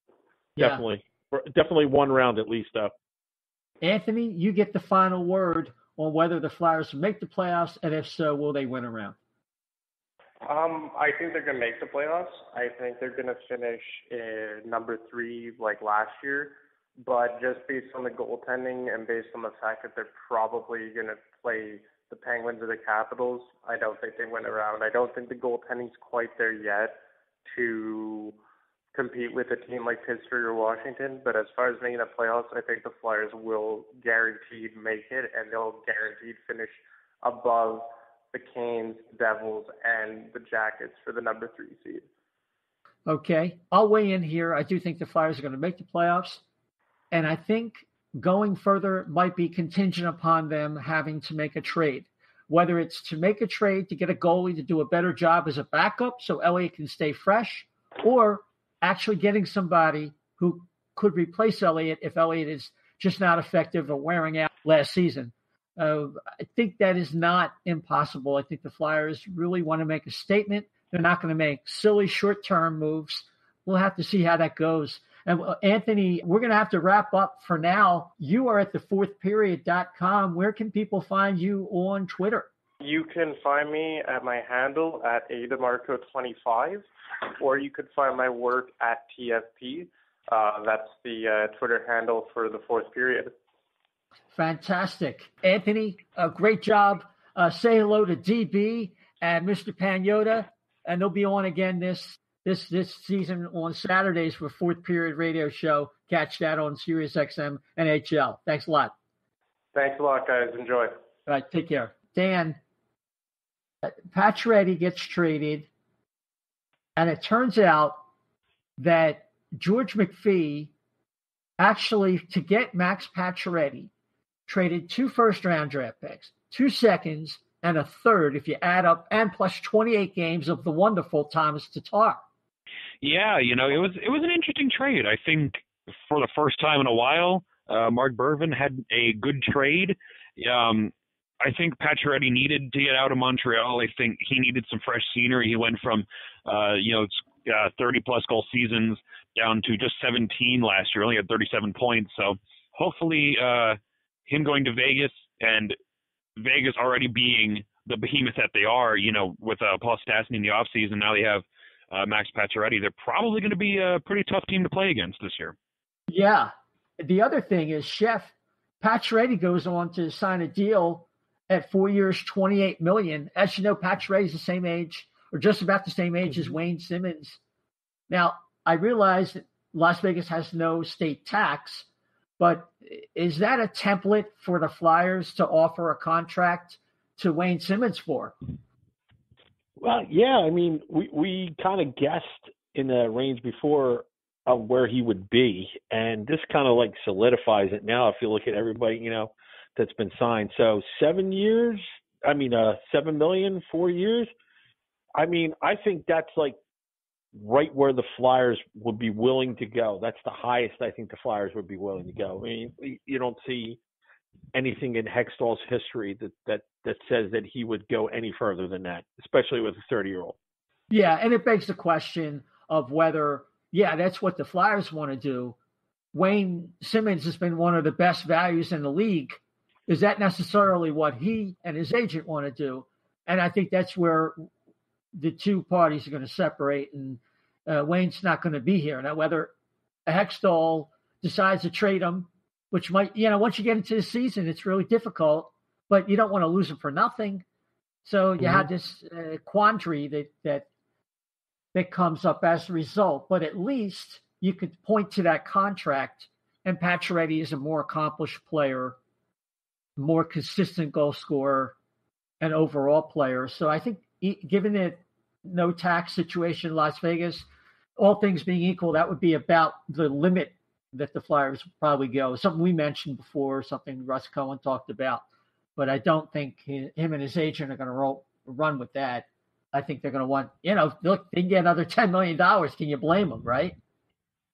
Yeah. Definitely one round at least, though. Anthony, you get the final word on whether the Flyers make the playoffs, and if so, will they win a round? I think they're going to make the playoffs. I think they're going to finish in number 3 like last year. But just based on the goaltending and based on the fact that they're probably going to play the Penguins or the Capitals, I don't think they win a round. I don't think the goaltending's quite there yet to compete with a team like Pittsburgh or Washington. But as far as making the playoffs, I think the Flyers will guaranteed make it, and they'll guaranteed finish above the Canes, Devils, and the Jackets for the number 3 seed. Okay. I'll weigh in here. I do think the Flyers are going to make the playoffs. And I think going further might be contingent upon them having to make a trade. Whether it's to make a trade to get a goalie to do a better job as a backup so Elliott can stay fresh, or actually getting somebody who could replace Elliott if Elliott is just not effective or wearing out last season. I think that is not impossible. I think the Flyers really want to make a statement. They're not going to make silly short-term moves. We'll have to see how that goes. And Anthony, we're going to have to wrap up for now. You are at thefourthperiod.com. Where can people find you on Twitter? You can find me at my handle at DiMarco25, or you could find my work at TFP. That's the Twitter handle for the Fourth Period. Fantastic. Anthony, great job. Say hello to DB and Mr. Pagnotta, and they'll be on again this season on Saturdays for Fourth Period Radio Show. Catch that on SiriusXM NHL. Thanks a lot. Thanks a lot, guys. Enjoy. All right, take care. Dan, Pacioretty gets traded, and it turns out that George McPhee actually, to get Max Pacioretty, traded 2 first-round draft picks, 2 seconds, and a third, if you add up, and plus 28 games of the wonderful Thomas Tatar. Yeah, it was an interesting trade. I think for the first time in a while, Mark Bervin had a good trade. I think Pacioretty needed to get out of Montreal. I think he needed some fresh scenery. He went from 30-plus goal seasons down to just 17 last year. Only had 37 points. So hopefully him going to Vegas, and Vegas already being the behemoth that they are, with Paul Stastny in the offseason, now they have Max Pacioretty. They're probably going to be a pretty tough team to play against this year. Yeah. The other thing is, Chef, Pacioretty goes on to sign a deal at 4 years, $28 million. As you know, Pacioretty is the same age, or just about the same age as Wayne Simmonds. Now, I realize that Las Vegas has no state tax, but is that a template for the Flyers to offer a contract to Wayne Simmonds for? Well, yeah, I mean, we kind of guessed in the range before of where he would be, and this kind of like solidifies it now if you look at everybody, that's been signed. So 7 years, $7 million, 4 years. I mean, I think that's like right where the Flyers would be willing to go. That's the highest I think the Flyers would be willing to go. I mean, you don't see anything in Hextall's history that says that he would go any further than that, especially with a 30-year-old. Yeah, and it begs the question of whether, that's what the Flyers want to do. Wayne Simmonds has been one of the best values in the league. Is that necessarily what he and his agent want to do? And I think that's where the two parties are going to separate, and Wayne's not going to be here. Now, whether Hextall decides to trade him, which might, once you get into the season, it's really difficult, but you don't want to lose him for nothing. So you have this quandary that comes up as a result. But at least you could point to that contract, and Pacioretty is a more accomplished player, more consistent goal scorer, and overall player. So I think given that no tax situation in Las Vegas, all things being equal, that would be about the limit that the Flyers would probably go. Something we mentioned before, something Russ Cohen talked about. But I don't think him and his agent are going to run with that. I think they're going to want, look, they can get another $10 million. Can you blame them, right?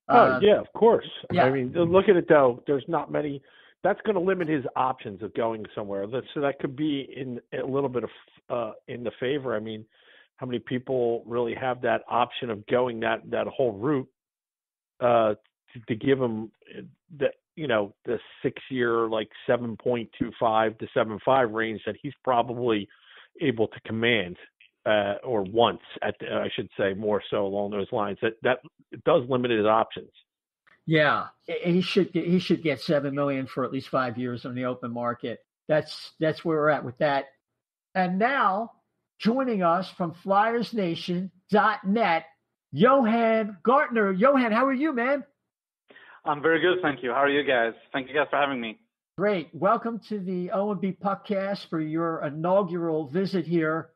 Yeah, of course. Yeah. I mean, look at it, though. There's not many. That's going to limit his options of going somewhere. So that could be in a little bit of in the favor. I mean, how many people really have that option of going that whole route to give him the 6 year, like 7.25 to 7.5 range that he's probably able to command, or once I should say more so along those lines. That it does limit his options. Yeah, he should get $7 million for at least 5 years on the open market. That's where we're at with that. And now joining us from FlyersNation.net, Johan Gärtner. Johan, how are you, man? I'm very good, thank you. How are you guys? Thank you guys for having me. Great. Welcome to the O&B Puckcast for your inaugural visit here.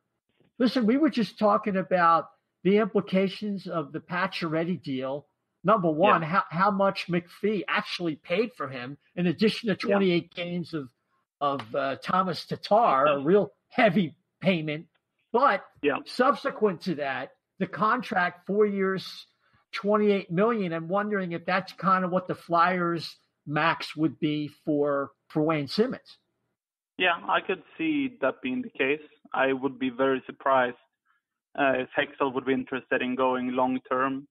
Listen, we were just talking about the implications of the Pacioretty deal. Number one, how much McPhee actually paid for him, in addition to 28 games of Thomas Tatar, a real heavy payment. But subsequent to that, the contract, 4 years, $28 million. I'm wondering if that's kind of what the Flyers max would be for Wayne Simmonds. Yeah, I could see that being the case. I would be very surprised if Hextall would be interested in going long term.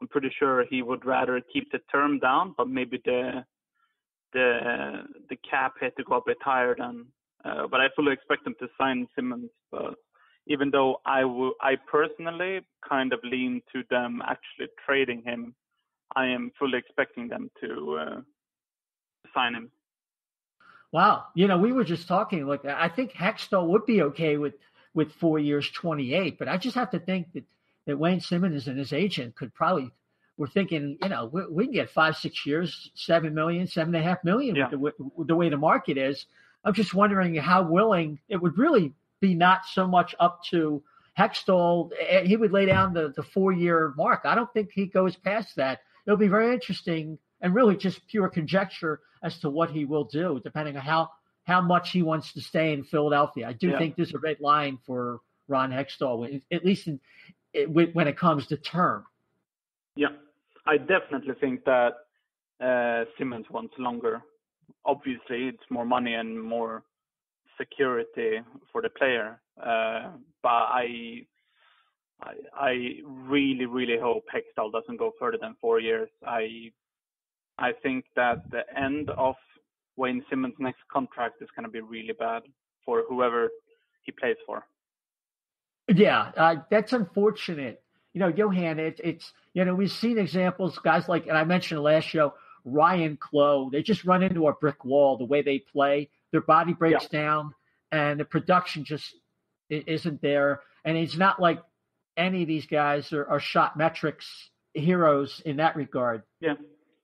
I'm pretty sure he would rather keep the term down, but maybe the cap hit to go a bit higher than. But I fully expect them to sign Simmonds. But even though I personally kind of lean to them actually trading him, I am fully expecting them to sign him. Wow. We were just talking, like, I think Hextall would be okay with 4 years, 28, but I just have to think that Wayne Simmonds and his agent could probably, we're thinking, we can get 5, 6 years, $7 million, $7.5 million with the way the market is. I'm just wondering how willing it would really be, not so much up to Hextall. He would lay down the 4 year mark. I don't think he goes past that. It'll be very interesting and really just pure conjecture as to what he will do, depending on how much he wants to stay in Philadelphia. I do think there's a red line for Ron Hextall, at least when it comes to term. Yeah, I definitely think that Simmonds wants longer. Obviously, it's more money and more security for the player. But I really, really hope Hextall doesn't go further than 4 years. I think that the end of Wayne Simmonds' next contract is going to be really bad for whoever he plays for. Yeah, that's unfortunate. Johan, it's we've seen examples, guys like, and I mentioned last show, Ryan Clough. They just run into a brick wall the way they play. Their body breaks down, and the production just isn't there. And it's not like any of these guys are shot metrics heroes in that regard. Yeah,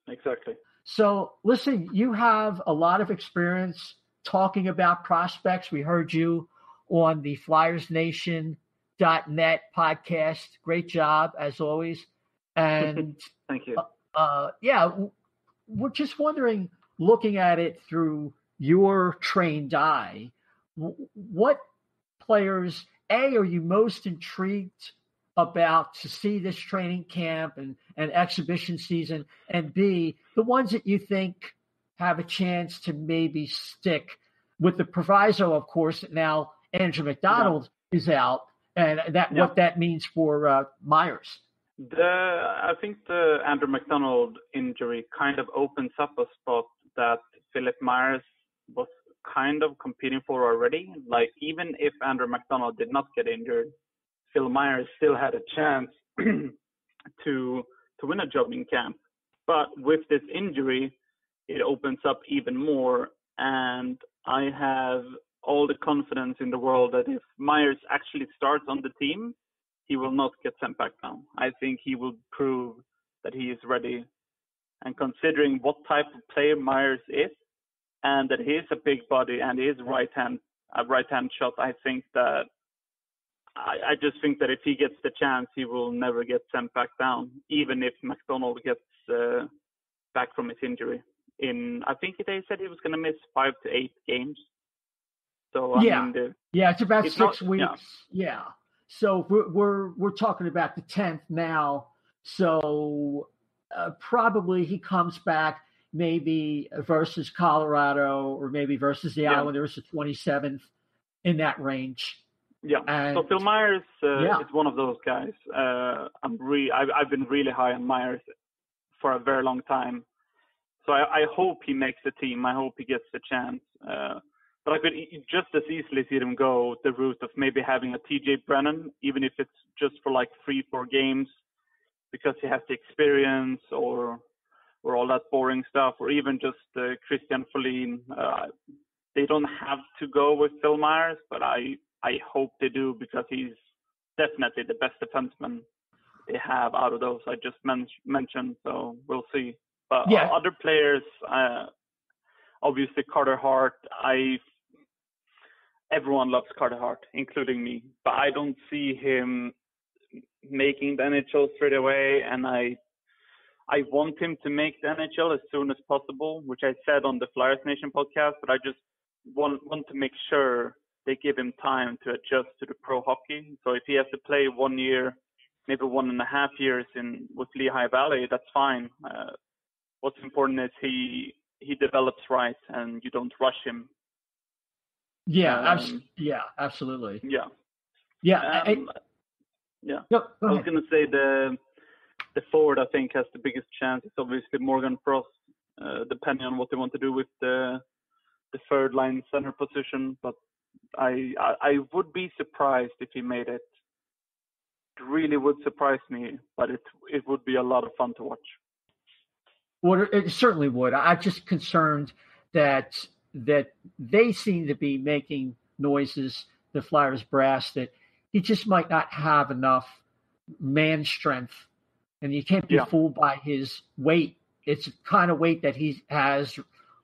exactly. So listen, you have a lot of experience talking about prospects. We heard you on the FlyersNation.net podcast. Great job as always. And thank you. We're just wondering, looking at it through your trained eye, what players, A, are you most intrigued about to see this training camp and exhibition season, and B, the ones that you think have a chance to maybe stick, with the proviso, of course, that now Andrew McDonald is out, and what that means for Myers. I think the Andrew McDonald injury kind of opens up a spot that Philip Myers was kind of competing for already. Like, even if Andrew McDonald did not get injured, Phil Myers still had a chance to win a job in camp. But with this injury, it opens up even more. And I have all the confidence in the world that if Myers actually starts on the team, he will not get sent back down. I think he will prove that he is ready. And considering what type of player Myers is, and that he is a big body and he is a right-hand shot, I think that I just think that if he gets the chance, he will never get sent back down, even if McDonald gets back from his injury. I think they said he was going to miss 5 to 8 games. So it's about 6 weeks. Yeah. So we're talking about the 10th now. So probably he comes back maybe versus Colorado or maybe versus the Islanders the 27th, in that range. Yeah. So Phil Myers is one of those guys. I've been really high on Myers for a very long time. So I hope he makes the team. I hope he gets the chance. But I could just as easily see them go the route of maybe having a TJ Brennan, even if it's just for like 3-4 games, because he has the experience or all that boring stuff, or even just Christian Folin. They don't have to go with Phil Myers, but I hope they do, because he's definitely the best defenseman they have out of those I just mentioned. So we'll see. But other players, obviously Carter Hart. Everyone loves Carter Hart, including me. But I don't see him making the NHL straight away, and I want him to make the NHL as soon as possible, which I said on the Flyers Nation podcast. But I just want to make sure they give him time to adjust to the pro hockey. So if he has to play 1 year, maybe 1.5 years with Lehigh Valley, that's fine. What's important is he develops right and you don't rush him. Absolutely. Yeah. Yeah. Yeah. No, I was going to say the forward I think has the biggest chance. It's obviously Morgan Frost, depending on what they want to do with the third line center position. But I would be surprised if he made it. It really would surprise me, but it would be a lot of fun to watch. Well, it certainly would. I'm just concerned that they seem to be making noises, the Flyers brass, that he just might not have enough man strength, and you can't be fooled by his weight. It's the kind of weight that he has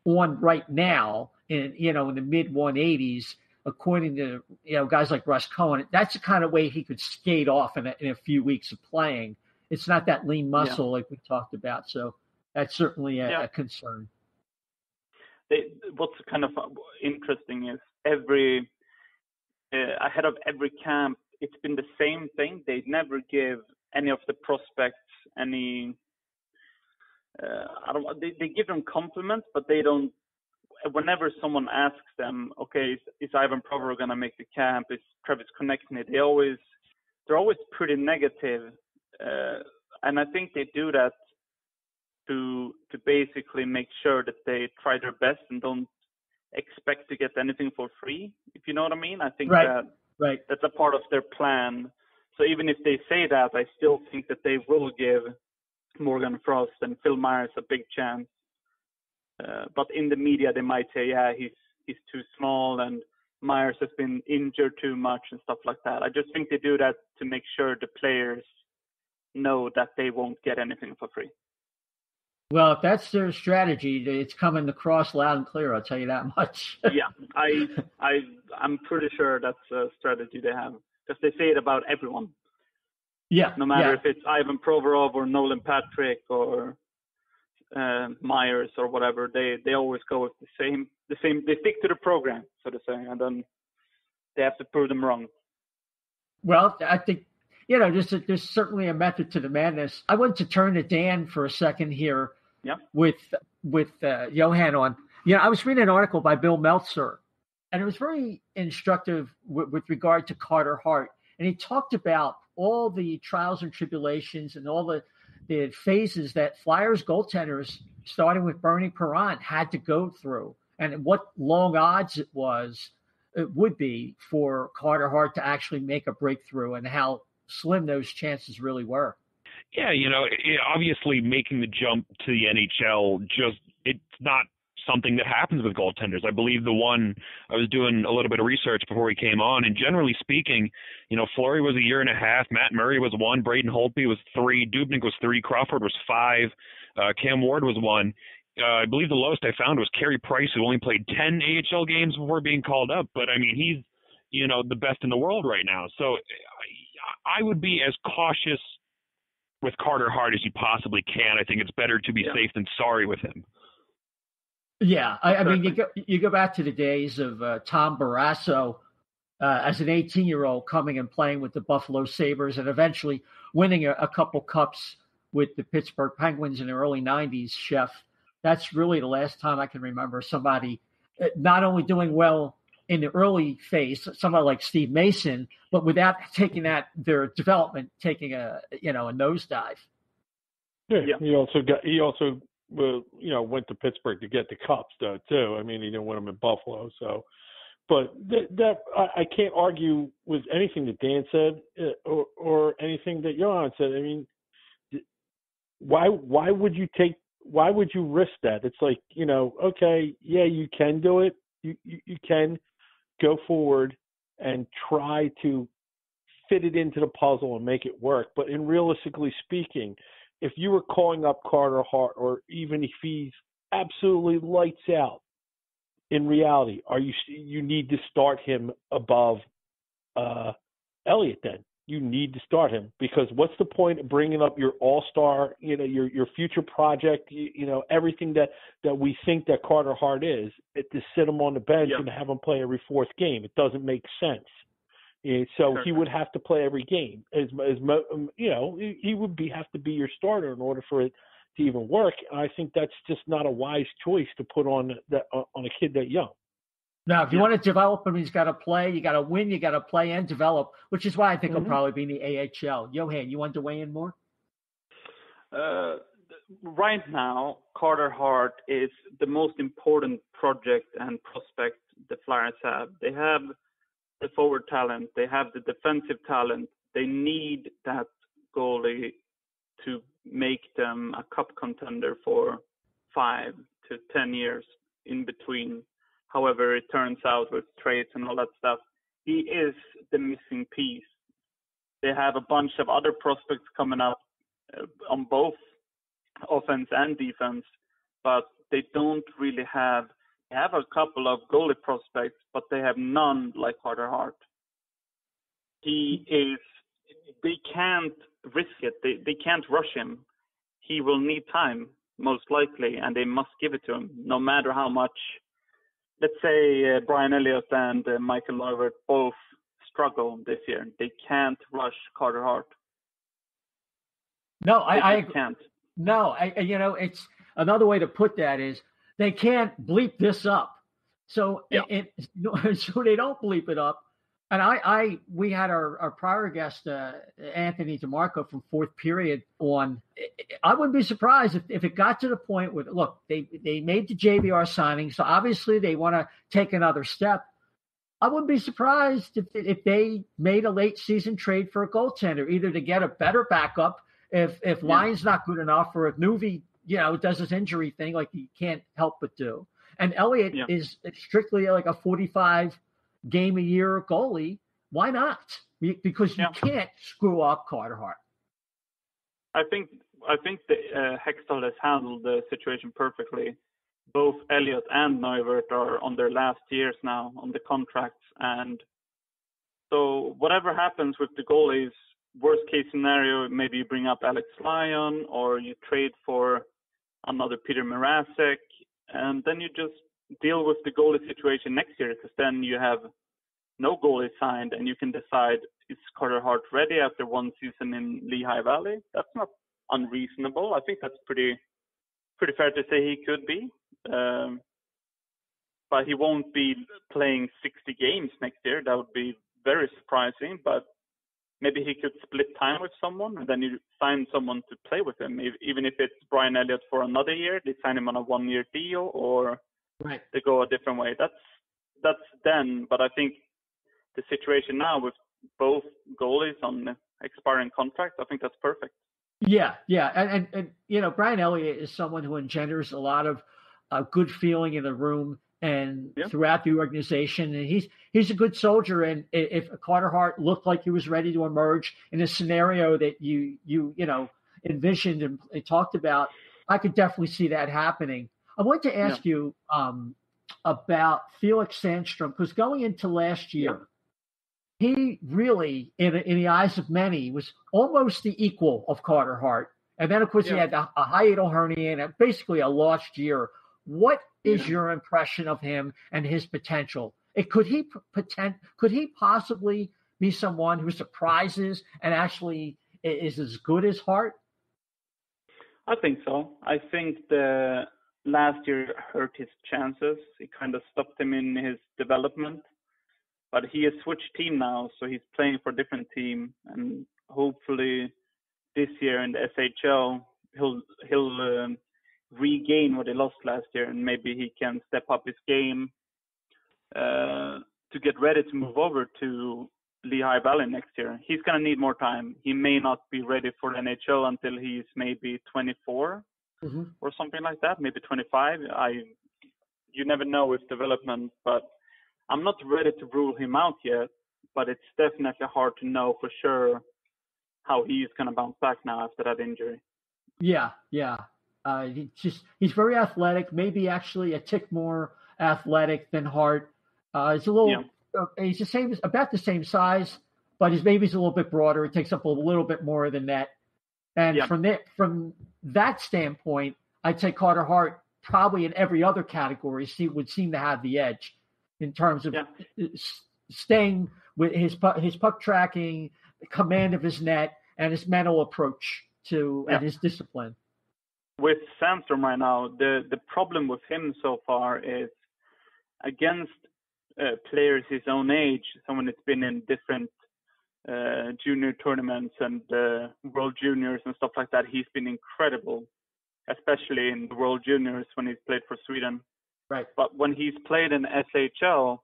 on right now in the mid 180s, according to guys like Russ Cohen. That's the kind of weight he could skate off in a few weeks of playing. It's not that lean muscle like we talked about. So that's certainly a concern. What's kind of interesting is ahead of every camp, it's been the same thing. They never give any of the prospects any. They give them compliments, but they don't. Whenever someone asks them, okay, is Ivan Provorov going to make the camp? Is Travis Konechny? They're always pretty negative, and I think they do that to basically make sure that they try their best and don't expect to get anything for free, if you know what I mean. I think that's a part of their plan. So even if they say that, I still think that they will give Morgan Frost and Phil Myers a big chance. But in the media, they might say, he's too small and Myers has been injured too much and stuff like that. I just think they do that to make sure the players know that they won't get anything for free. Well, if that's their strategy, it's coming across loud and clear. I'll tell you that much. Yeah, I'm pretty sure that's a strategy they have, because they say it about everyone. Yeah. No matter if it's Ivan Provorov or Nolan Patrick or Myers or whatever, they always go with the same. They stick to the program, so to say, and then they have to prove them wrong. Well, I think, there's certainly a method to the madness. I want to turn to Dan for a second here. Yeah. With Johan on. I was reading an article by Bill Meltzer, and it was very instructive with regard to Carter Hart. And he talked about all the trials and tribulations and all the phases that Flyers goaltenders, starting with Bernie Perrant, had to go through, and what long odds it would be for Carter Hart to actually make a breakthrough, and how slim those chances really were. Yeah, obviously making the jump to the NHL, it's not something that happens with goaltenders. I believe I was doing a little bit of research before we came on, and generally speaking, Fleury was 1.5 years, Matt Murray was 1, Braden Holtby was 3, Dubnyk was 3, Crawford was 5, Cam Ward was 1. I believe the lowest I found was Carey Price, who only played 10 AHL games before being called up. But, I mean, he's, the best in the world right now. So I would be as cautious with Carter Hart as you possibly can. I think it's better to be safe than sorry with him. Yeah, I mean, you go back to the days of Tom Barrasso as an 18-year-old coming and playing with the Buffalo Sabres and eventually winning a couple cups with the Pittsburgh Penguins in the early 90s, Chef. That's really the last time I can remember somebody not only doing well in the early phase, somebody like Steve Mason, but without taking their development, taking a nosedive. Yeah. He also went to Pittsburgh to get the cups though too. I mean, he didn't win them in Buffalo, so. But that I can't argue with anything that Dan said or anything that Johan said. I mean, why would you risk that? It's like, okay, yeah, you can do it. You can go forward and try to fit it into the puzzle and make it work. But realistically speaking, if you were calling up Carter Hart, or even if he's absolutely lights out, in reality, you need to start him above Elliott then. You need to start him, because what's the point of bringing up your all-star, your future project, everything that we think that Carter Hart is, to sit him on the bench and have him play every fourth game? It doesn't make sense. So he would have to play every game. He would have to be your starter in order for it to even work. And I think that's just not a wise choice to put on a kid that young. Now, if you want to develop him, he's got to play. You got to win. You got to play and develop, which is why I think he'll probably be in the AHL. Johan, you want to weigh in more? Right now, Carter Hart is the most important project and prospect the Flyers have. They have the forward talent. They have the defensive talent. They need that goalie to make them a cup contender for 5 to 10 years in between. However it turns out with trades and all that stuff, he is the missing piece. They have a bunch of other prospects coming up on both offense and defense, but they don't really have. They have a couple of goalie prospects, but they have none like Carter Hart. They can't risk it. They can't rush him. He will need time, most likely, and they must give it to him, no matter how much. Let's say Brian Elliott and Michael Neuwirth both struggle this year. They can't rush Carter Hart. No, I can't. No, it's another way to put that is they can't bleep this up. So so they don't bleep it up. And we had our prior guest, Anthony DiMarco from Fourth Period on. I wouldn't be surprised if it got to the point where, look, they made the JVR signing, so obviously they want to take another step. I wouldn't be surprised if they made a late season trade for a goaltender, either to get a better backup if Lyon's not good enough, or if Nuvi, does his injury thing like he can't help but do. And Elliott is strictly like a 45 game a year goalie. Why not? Because you can't screw up Carter Hart. I think Hextall has handled the situation perfectly. Both Elliott and Neuvert are on their last years now on the contracts, and so whatever happens with the goalies, worst case scenario, maybe you bring up Alex Lyon or you trade for another Peter Mrazek, and then you just deal with the goalie situation next year, because then you have no goalie signed and you can decide, is Carter Hart ready after one season in Lehigh Valley? That's not unreasonable. I think that's pretty fair to say he could be. But he won't be playing 60 games next year. That would be very surprising, but maybe he could split time with someone and then you sign someone to play with him. Even if it's Brian Elliott for another year, they sign him on a 1-year deal, or they go a different way. That's then, but I think the situation now with both goalies on expiring contracts, I think that's perfect. Yeah. And Brian Elliott is someone who engenders a lot of good feeling in the room and throughout the organization. And he's a good soldier. And if Carter Hart looked like he was ready to emerge in a scenario that you envisioned and talked about, I could definitely see that happening. I want to ask you about Felix Sandstrom, because going into last year, he really, in the eyes of many, was almost the equal of Carter Hart. And then, of course, he had a hiatal hernia and basically a lost year. What is your impression of him and his potential? Could he possibly be someone who surprises and actually is as good as Hart? I think so. I think the last year hurt his chances. It kind of stopped him in his development. But he has switched team now, so he's playing for a different team, and hopefully this year in the SHL he'll regain what he lost last year, and maybe he can step up his game to get ready to move over to Lehigh Valley next year. He's going to need more time. He may not be ready for the NHL until he's maybe 24 or something like that, maybe 25. You never know with development, but I'm not ready to rule him out yet, but it's definitely hard to know for sure how he's going to bounce back now after that injury. Yeah. He's very athletic, maybe actually a tick more athletic than Hart. He's a little, he's about the same size, but he's a little bit broader. It takes up a little bit more than that. And from that standpoint, I'd say Carter Hart probably in every other category would seem to have the edge in terms of staying with his puck tracking, command of his net, and his mental approach and his discipline. With Sandstrom right now, the problem with him so far is against players his own age, someone that's been in different junior tournaments and World Juniors and stuff like that. He's been incredible, especially in the World Juniors when he's played for Sweden. Right. But when he's played in SHL,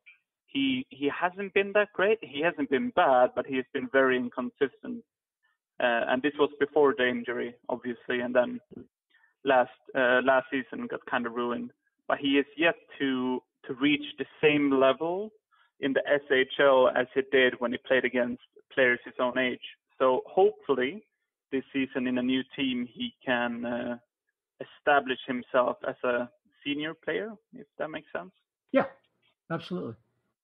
he hasn't been that great. He hasn't been bad, but he has been very inconsistent. And this was before the injury, obviously, and then last season got kind of ruined. But he is yet to reach the same level in the SHL as he did when he played against players his own age. So hopefully this season in a new team he can establish himself as a senior player, if that makes sense. Yeah, absolutely.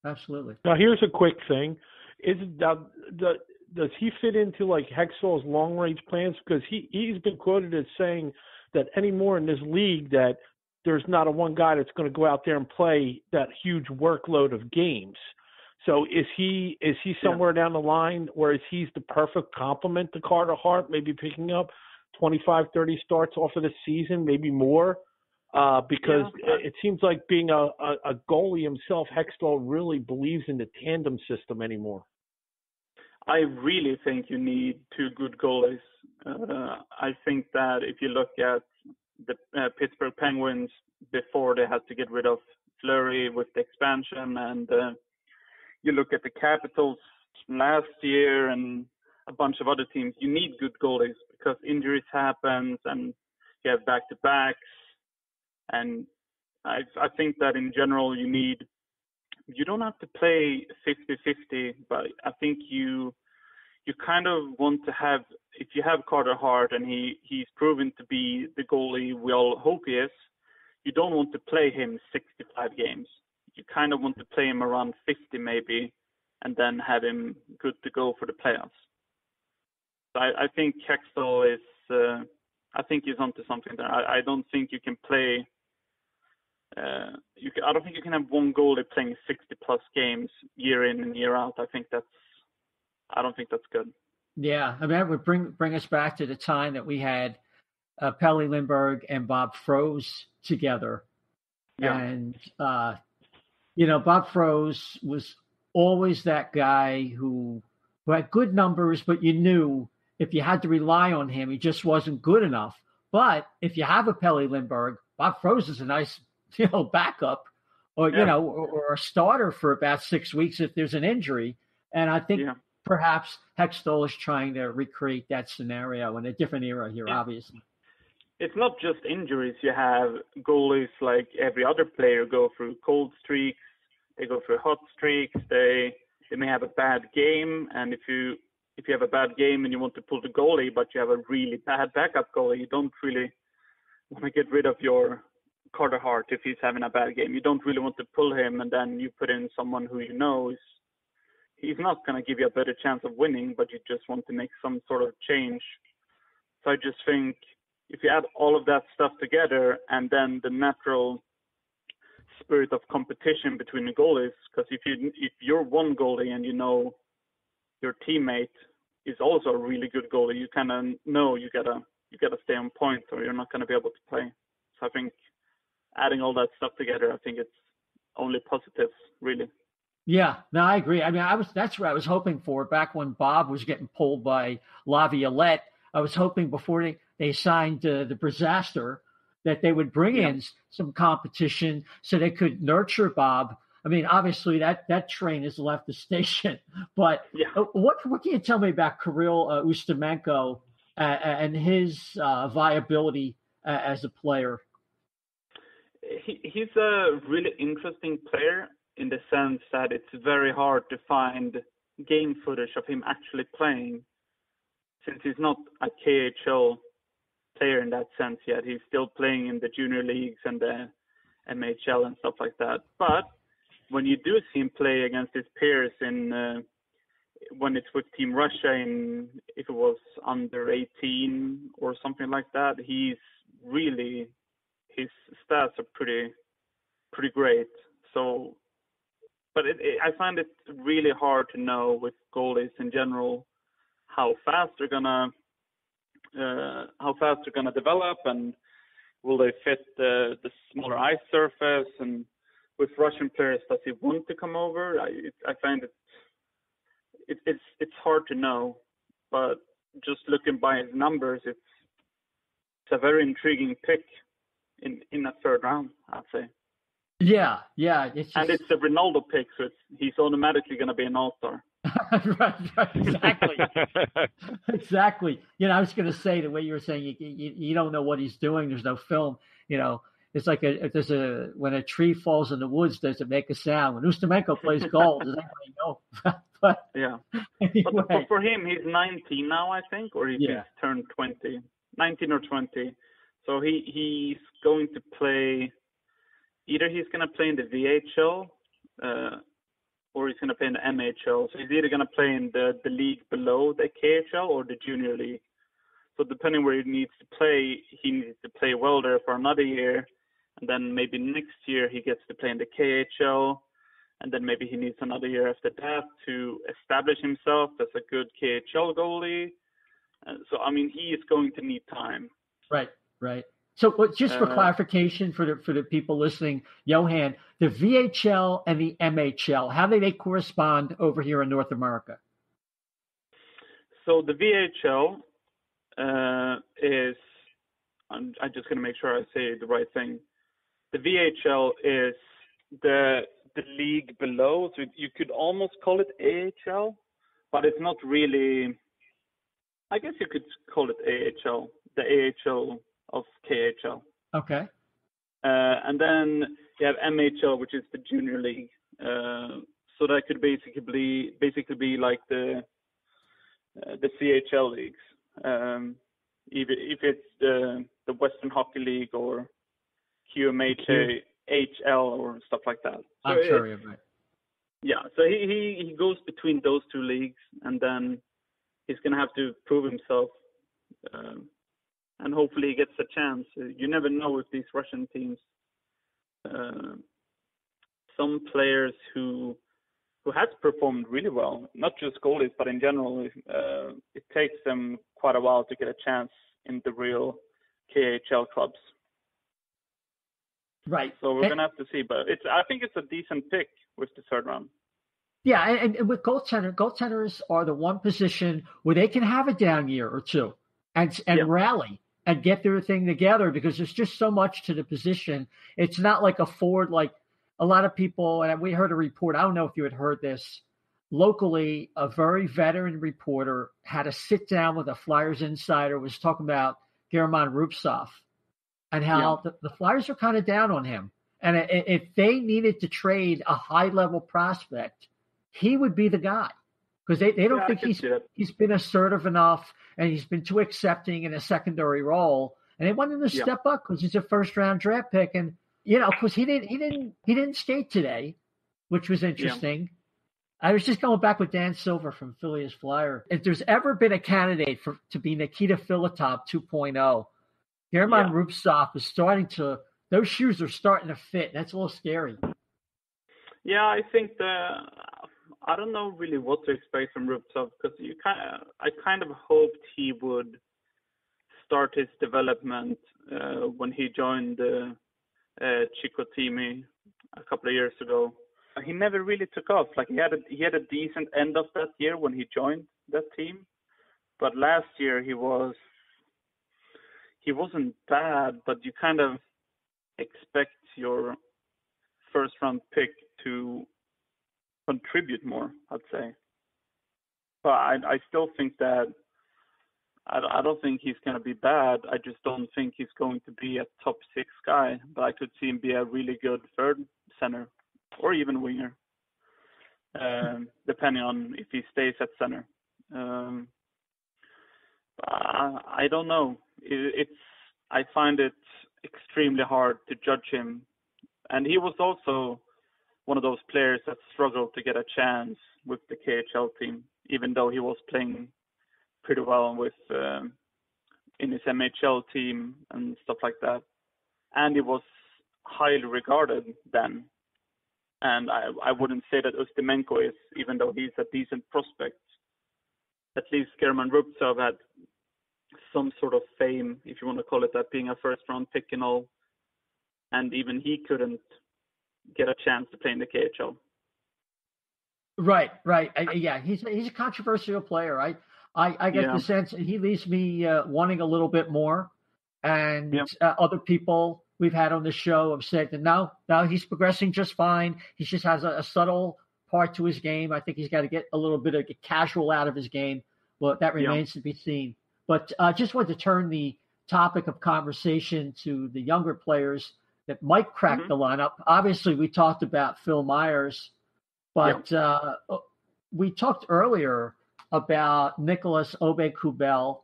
Now here's a quick thing: does he fit into like Hextall's long range plans? Because he's been quoted as saying that anymore in this league that there's not a one guy that's going to go out there and play that huge workload of games. So is he somewhere down the line where he's the perfect complement to Carter Hart, maybe picking up 25, 30 starts off of the season, maybe more? Because it seems like being a goalie himself, Hextall really believes in the tandem system anymore. I really think you need two good goalies. I think that if you look at the Pittsburgh Penguins before they had to get rid of Fleury with the expansion, and you look at the Capitals last year and a bunch of other teams, you need good goalies because injuries happen and you have back-to-backs. And I think that in general you don't have to play 50-50, but I think you you kind of want to have, if you have Carter Hart and he's proven to be the goalie we all hope he is, you don't want to play him 65 games. You kind of want to play him around 50 maybe, and then have him good to go for the playoffs. So I think Hextall is, I think he's onto something there. I don't think you can play, I don't think you can have one goalie playing 60 plus games year in and year out. I don't think that's good. Yeah, I mean, that would bring us back to the time that we had Pelle Lindbergh and Bob Froese together. Yeah. And, Bob Froese was always that guy who had good numbers, but you knew if you had to rely on him, he just wasn't good enough. But if you have a Pelle Lindbergh, Bob Froese is a nice, backup or, or a starter for about 6 weeks if there's an injury. And I think perhaps Hextall is trying to recreate that scenario in a different era here, obviously. It's not just injuries. You have goalies like every other player go through cold streaks. They go through hot streaks. They may have a bad game. And if you have a bad game and you want to pull the goalie, but you have a really bad backup goalie, you don't really want to get rid of your Carter Hart if he's having a bad game. You don't really want to pull him, and then you put in someone who you know he's not going to give you a better chance of winning, but you just want to make some sort of change. So I just think if you add all of that stuff together and then the natural spirit of competition between the goalies, because if you're one goalie and you know your teammate is also a really good goalie, you kind of know you gotta stay on point or you're not going to be able to play. So I think adding all that stuff together, I think it's only positives, really. Yeah, no, I agree. I mean, that's what I was hoping for back when Bob was getting pulled by Laviolette. I was hoping before they signed the Disaster that they would bring in some competition so they could nurture Bob. I mean, obviously that train has left the station, but what can you tell me about Kirill Ustimenko and his viability as a player? He's a really interesting player in the sense that it's very hard to find game footage of him actually playing, since he's not a KHL player in that sense yet. He's still playing in the junior leagues and the MHL and stuff like that. But when you do see him play against his peers in when it's with Team Russia, in if it was under 18 or something like that, he's really, his stats are pretty great. So, but I find it really hard to know with goalies in general how fast they're gonna develop, and will they fit the smaller ice surface. And with Russian players, does he want to come over? I find it's hard to know, but just looking by his numbers, it's a very intriguing pick in the third round, I'd say. Yeah. And it's a Ronaldo pick, so he's automatically going to be an all-star. right, exactly. I was going to say, the way you were saying, you don't know what he's doing. There's no film. It's like when a tree falls in the woods, does it make a sound? When Ustimenko plays goal, does anybody know? But anyway. But for him, he's 19 now, I think, or he's turned 20, 19 or 20. So he's going to play. Either he's going to play in the VHL, or he's going to play in the MHL. So he's either going to play in the league below the KHL or the junior league. So depending where he needs to play, he needs to play well there for another year. And then maybe next year he gets to play in the KHL. And then maybe he needs another year after that to establish himself as a good KHL goalie. So, I mean, he is going to need time. Right. So just for clarification for the people listening, Johan, the VHL and the MHL, how do they correspond over here in North America? So the VHL is, I'm just going to make sure I say the right thing. The VHL is the league below, so you could almost call it AHL, but it's not really. I guess you could call it AHL, the AHL of KHL. Okay. And then you have MHL, which is the junior league. So that could basically be like the the CHL leagues, even if it's the Western Hockey League or QMHL or stuff like that. So I'm sure you're right. Yeah, so he goes between those two leagues, and then he's going to have to prove himself, and hopefully he gets a chance. You never know with these Russian teams. Some players who has performed really well, not just goalies, but in general, it takes them quite a while to get a chance in the real KHL clubs. Right. So we're going to have to see, but I think it's a decent pick with the third round. Yeah, and with goaltenders are the one position where they can have a down year or two and rally and get their thing together, because there's just so much to the position. It's not like a forward, like a lot of people, and we heard a report, I don't know if you had heard this, locally, a very veteran reporter had a sit down with a Flyers insider, was talking about German Rubtsov and how the Flyers are kind of down on him. And if they needed to trade a high-level prospect, he would be the guy, because they don't think he's been assertive enough and he's been too accepting in a secondary role. And they want him to step up because he's a first-round draft pick. And, because he didn't skate today, which was interesting. Yeah. I was just going back with Dan Silver from Phileas Flyer. If there's ever been a candidate to be Nikita Filatov 2.0, German Rubtsov is starting to – those shoes are starting to fit. That's a little scary. Yeah, I think I don't know really what to expect from Rubtsov, because I kind of hoped he would start his development when he joined Chicoutimi a couple of years ago. He never really took off. Like he had a decent end of that year when he joined that team, but last year he wasn't bad. But you kind of expect your first round pick to contribute more, I'd say. But I still think that I don't think he's going to be bad. I just don't think he's going to be a top 6 guy. But I could see him be a really good third center or even winger, depending on if he stays at center. I don't know. I find it extremely hard to judge him. And he was also one of those players that struggled to get a chance with the KHL team, even though he was playing pretty well with in his MHL team and stuff like that. And he was highly regarded then. And I wouldn't say that Ustimenko is, even though he's a decent prospect. At least German Rubtsov had some sort of fame, if you want to call it that, being a first-round pick and all. And even he couldn't get a chance to play in the KHL. Right. Yeah, he's a controversial player. I get the sense he leaves me wanting a little bit more. And other people we've had on the show have said that no, he's progressing just fine. He just has a subtle part to his game. I think he's got to get a little bit of casual out of his game. Well, that remains to be seen. But I just wanted to turn the topic of conversation to the younger players that might crack the lineup. Obviously, we talked about Phil Myers, but we talked earlier about Nicholas Aube-Kubel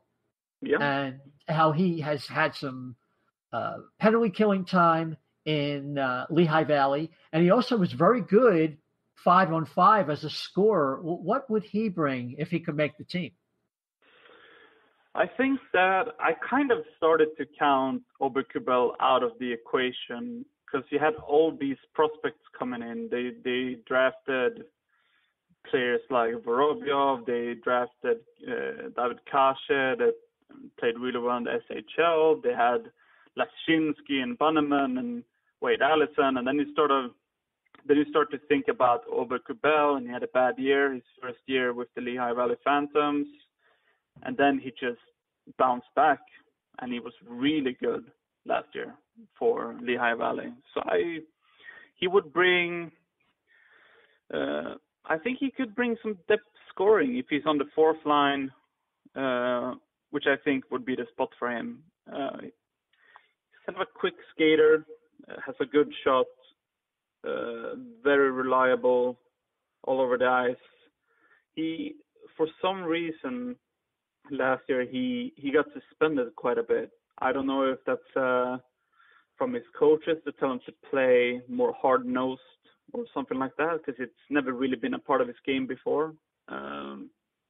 and how he has had some penalty killing time in Lehigh Valley. And he also was very good 5-on-5 as a scorer. What would he bring if he could make the team? I think that I kind of started to count Aube-Kubel out of the equation because you had all these prospects coming in. They drafted players like Vorobyov. They drafted David Kashe that played really well in the SHL. They had Lashinsky and Bannerman and Wade Allison. And then you start to think about Aube-Kubel, and he had a bad year, his first year with the Lehigh Valley Phantoms. And then he just bounced back, and he was really good last year for Lehigh Valley. So he would bring, I think he could bring some depth scoring if he's on the fourth line, which I think would be the spot for him. He's kind of a quick skater, has a good shot, very reliable all over the ice. For some reason, last year he got suspended quite a bit. I don't know if that's from his coaches to tell him to play more hard-nosed or something like that, because it's never really been a part of his game before.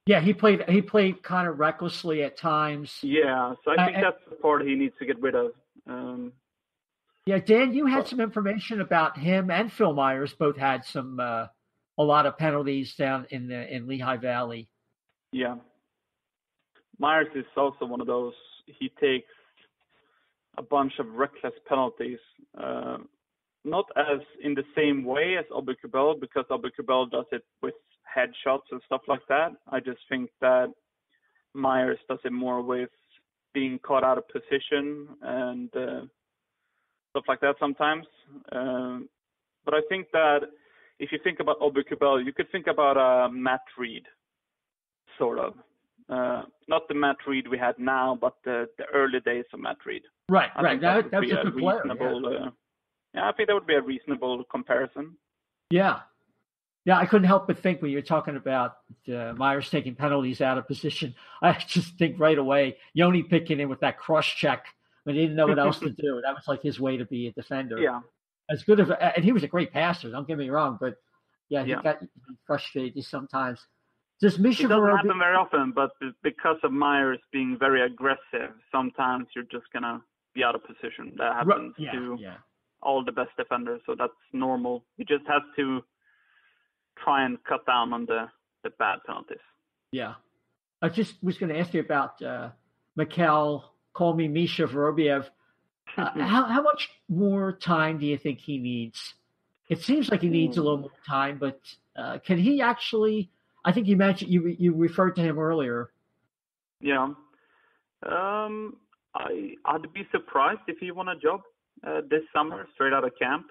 Yeah, he played kind of recklessly at times. Yeah, so I think that's the part he needs to get rid of. Yeah, Dan, you had some information about him and Phil Myers. Both had some a lot of penalties down in Lehigh Valley. Yeah, Myers is also one of those. He takes a bunch of reckless penalties, not as in the same way as Aubé-Kubel, because Aubé-Kubel does it with headshots and stuff like that. I just think that Myers does it more with being caught out of position and stuff like that sometimes. But I think that if you think about Aubé-Kubel, you could think about Matt Reed, sort of. Not the Matt Reed we had now, but the early days of Matt Reed. Right. That That's a good player. Yeah, I think that would be a reasonable comparison. Yeah. Yeah, I couldn't help but think when you're talking about Myers taking penalties out of position, I just think right away, Yoni picking in with that cross check when he didn't know what else to do. That was like his way to be a defender. Yeah. As good as, and he was a great passer, don't get me wrong, but he got frustrated sometimes. It doesn't happen very often, but because of Myers being very aggressive, sometimes you're just going to be out of position. That happens to all the best defenders, so that's normal. He just has to try and cut down on the bad penalties. Yeah. I just was going to ask you about Mikhail, call me Misha Vorobiev. How much more time do you think he needs? It seems like he needs a little more time, but can he actually? I think you mentioned you referred to him earlier. Yeah, I'd be surprised if he won a job this summer straight out of camp.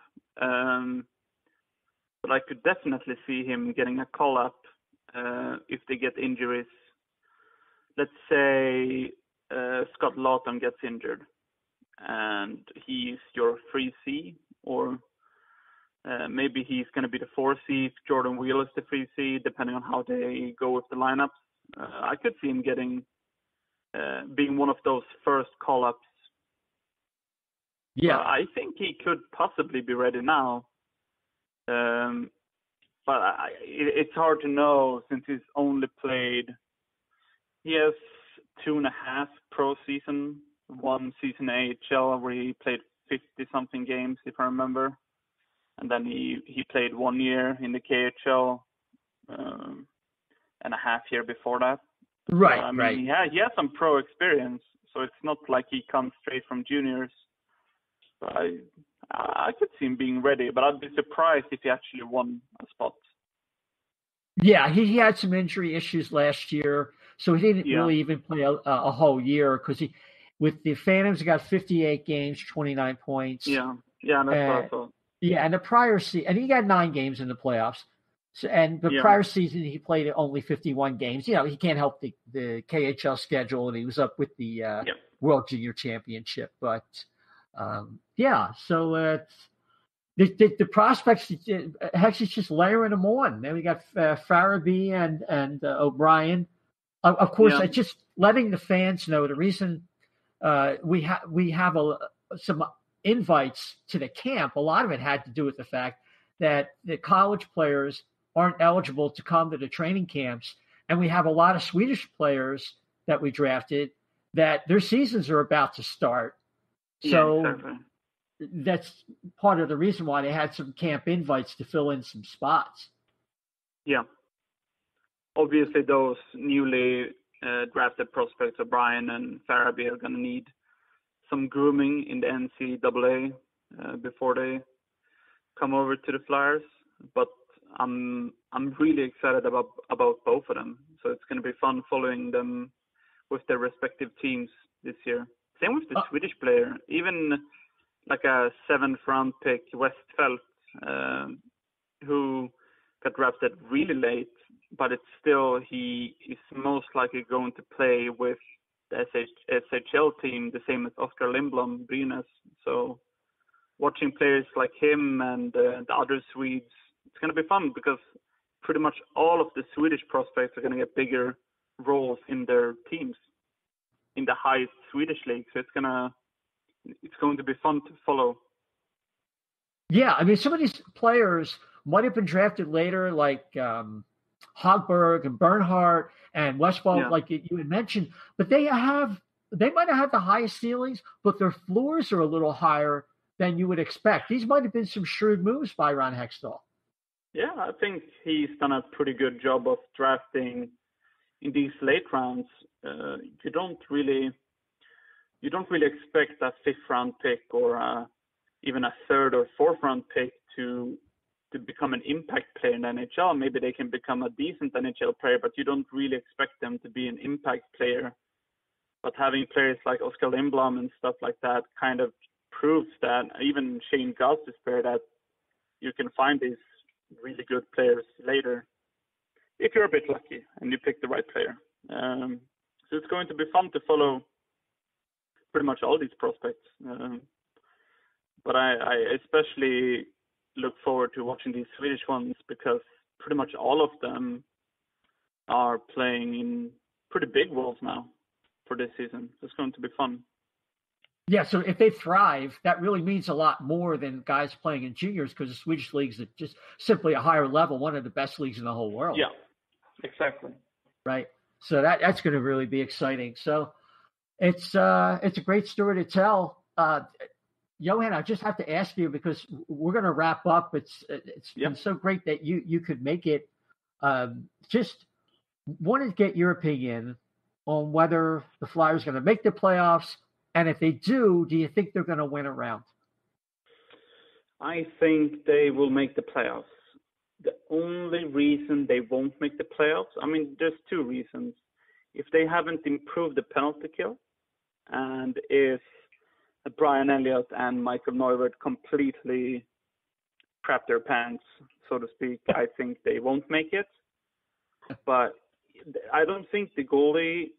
But I could definitely see him getting a call up if they get injuries. Let's say Scott Lawton gets injured and he's your 3C, or maybe he's going to be the 4C if Jordan Wheel is the 3C, depending on how they go with the lineups. I could see him being one of those first call-ups. Yeah. I think he could possibly be ready now. But it's hard to know since he's only played. He has 2.5 pro season, 1 season AHL where he played 50-something games, if I remember. And then he played 1 year in the KHL and a half year before that. Right, so, right. He has some pro experience, so it's not like he comes straight from juniors. So I could see him being ready, but I'd be surprised if he actually won a spot. Yeah, he had some injury issues last year, so he didn't really even play a whole year because with the Phantoms, he got 58 games, 29 points. Yeah, that's what I thought. Yeah, and the prior season, and he got 9 games in the playoffs. So, and the prior season, he played only 51 games. You know, he can't help the KHL schedule, and he was up with the World Junior Championship. But so the prospects, heck, it's just layering them on. Then we got Farabee and O'Brien. Of course, it's just letting the fans know the reason we have some invites to the camp. A lot of it had to do with the fact that the college players aren't eligible to come to the training camps, and we have a lot of Swedish players that we drafted that their seasons are about to start. So exactly. That's part of the reason why they had some camp invites to fill in some spots. Yeah. Obviously, those newly drafted prospects, O'Brien and Farabee, are going to need some grooming in the NCAA before they come over to the Flyers. But I'm really excited about both of them. So it's going to be fun following them with their respective teams this year. Same with the Swedish player, even like a 7th round pick, Westfeldt, who got drafted really late, but it's still, he is most likely going to play with the SHL team, the same as Oskar Lindblom, Brynäs. So watching players like him and the other Swedes, it's going to be fun because pretty much all of the Swedish prospects are going to get bigger roles in their teams in the highest Swedish league. So it's going to be fun to follow. Yeah, I mean, some of these players might have been drafted later, like Hogberg and Bernhardt and Westphal, like you had mentioned, but they might have had the highest ceilings, but their floors are a little higher than you would expect. These might have been some shrewd moves by Ron Hextall. Yeah, I think he's done a pretty good job of drafting in these late rounds. You don't really expect a 5th round pick or even a 3rd or 4th round pick to become an impact player in the NHL. Maybe they can become a decent NHL player, but you don't really expect them to be an impact player. But having players like Oskar Lindblom and stuff like that kind of proves that, even Shane Gostisbehere, that you can find these really good players later if you're a bit lucky and you pick the right player. So it's going to be fun to follow pretty much all these prospects. But I especially look forward to watching these Swedish ones because pretty much all of them are playing in pretty big roles now for this season. So it's going to be fun. Yeah, so if they thrive, that really means a lot more than guys playing in juniors because the Swedish leagues are just simply a higher level, one of the best leagues in the whole world. Yeah, exactly. Right. So that's going to really be exciting. So it's a great story to tell. Johan, I just have to ask you because we're going to wrap up. It's been so great that you could make it. Just wanted to get your opinion on whether the Flyers are going to make the playoffs, and if they do you think they're going to win a round? I think they will make the playoffs. The only reason they won't make the playoffs, I mean, there's 2 reasons. If they haven't improved the penalty kill, and if Brian Elliott and Michael Neuwirth completely crap their pants, so to speak, I think they won't make it. But I don't think the goalie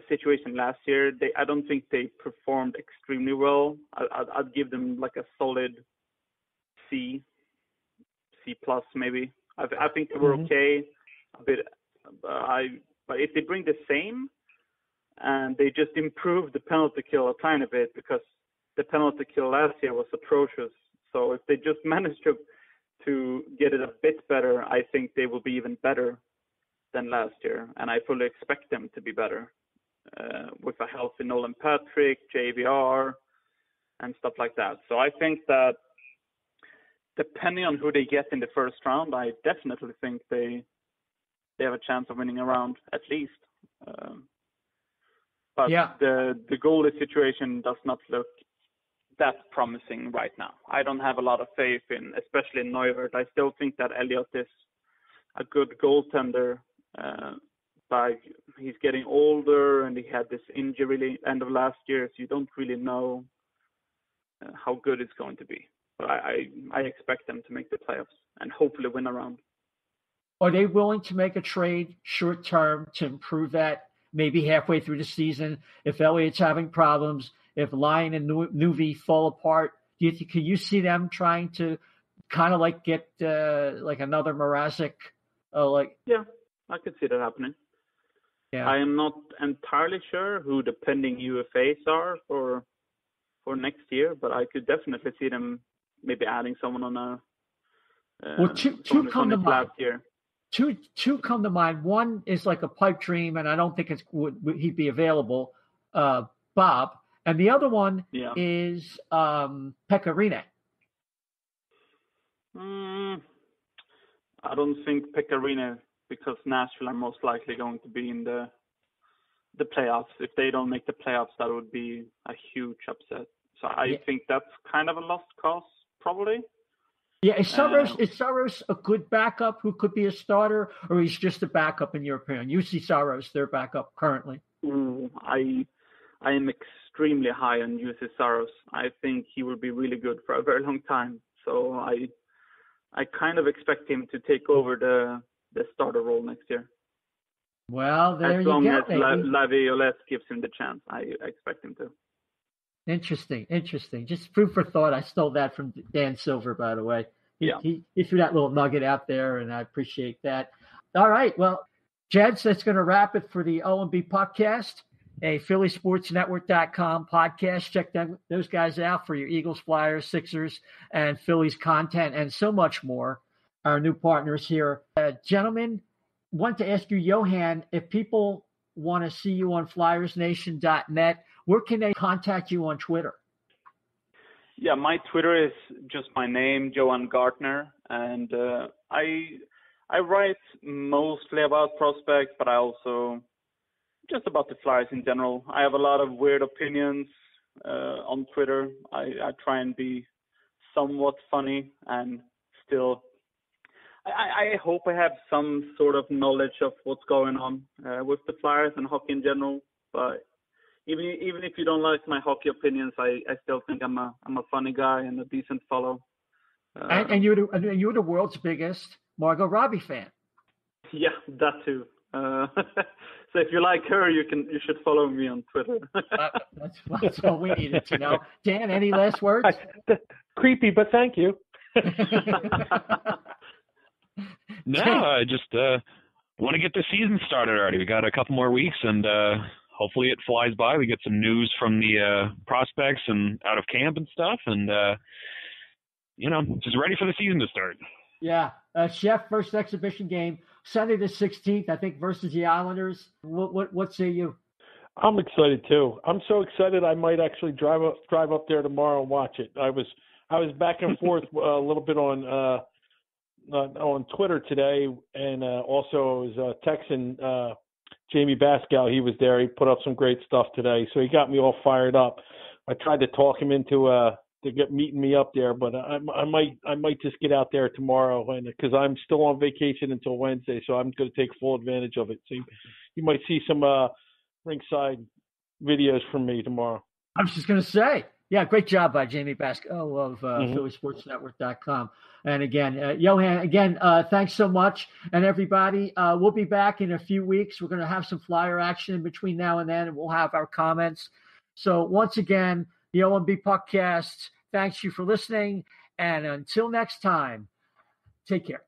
situation last year, I don't think they performed extremely well. I'd give them like a solid C plus maybe. I think they were okay a bit. But if they bring the same and they just improve the penalty kill a tiny bit, because the penalty kill last year was atrocious. So if they just manage to get it a bit better, I think they will be even better than last year. And I fully expect them to be better with a healthy Nolan Patrick, JVR, and stuff like that. So I think that depending on who they get in the first round, I definitely think they have a chance of winning a round at least. But the goalie situation does not look that promising right now. I don't have a lot of faith in, especially in Neuwirth. I still think that Elliott is a good goaltender, but he's getting older and he had this injury end of last year, so you don't really know how good it's going to be. But I expect them to make the playoffs and hopefully win a round. Are they willing to make a trade short term to improve that? Maybe halfway through the season, if Elliott's having problems, if Lyon and Nuvi fall apart, can you see them trying to kind of like get like another Mrazek? Yeah, I could see that happening. Yeah. I am not entirely sure who the pending UFAs are for next year, but I could definitely see them maybe adding someone on a two come to mind. Last year. Two come to mind. One is like a pipe dream, and I don't think he'd be available, Bob. And the other one is Pekka Rinne. I don't think Pekka Rinne, because Nashville are most likely going to be in the playoffs. If they don't make the playoffs, that would be a huge upset. So I think that's kind of a lost cause, probably. Yeah, is Saros a good backup who could be a starter, or he's just a backup in your opinion? You see Saros, their backup currently. I am extremely high on UC Saros. I think he will be really good for a very long time. So I kind of expect him to take over the starter role next year. Well, there you go. As long as Laviolette gives him the chance, I expect him to. Interesting. Just food for thought. I stole that from Dan Silver, by the way. He threw that little nugget out there, and I appreciate that. All right. Well, Gents, that's going to wrap it for the O&B Puckcast, a PhillySportsNetwork.com podcast. Check those guys out for your Eagles, Flyers, Sixers, and Phillies content and so much more. Our new partners here. Gentlemen, want to ask you, Johan, if people want to see you on FlyersNation.net, where can they contact you on Twitter? Yeah, my Twitter is just my name, Johan Gärtner, and I write mostly about prospects, but I also just about the Flyers in general. I have a lot of weird opinions on Twitter. I try and be somewhat funny and still. I hope I have some sort of knowledge of what's going on with the Flyers and hockey in general. But even if you don't like my hockey opinions, I still think I'm a funny guy and a decent follow. And you're the world's biggest Margot Robbie fan. Yeah, that too. So if you like her, you should follow me on Twitter. That's all we needed to know. Dan, any last words? Creepy, but thank you. No, I just want to get the season started already. We got a couple more weeks, and hopefully it flies by. We get some news from the prospects and out of camp and stuff, and just ready for the season to start. Yeah, Chef, first exhibition game Sunday the 16th, I think, versus the Islanders. What say you? I'm excited too. I'm so excited I might actually drive up there tomorrow and watch it. I was back and forth a little bit on Twitter today, and also I was texting Jamie Bascal. He was there. He put up some great stuff today, so he got me all fired up. I tried to talk him into meeting me up there, but I might just get out there tomorrow, and because I'm still on vacation until Wednesday, so I'm going to take full advantage of it. So you might see some ringside videos from me tomorrow. I was just going to say, yeah, great job by Jamie Bascal of PhillySportsNetwork.com. And again, Johan, thanks so much. And everybody, we'll be back in a few weeks. We're going to have some Flyer action in between now and then, and we'll have our comments. So once again, the O&B Puckcast, thanks you for listening. And until next time, take care.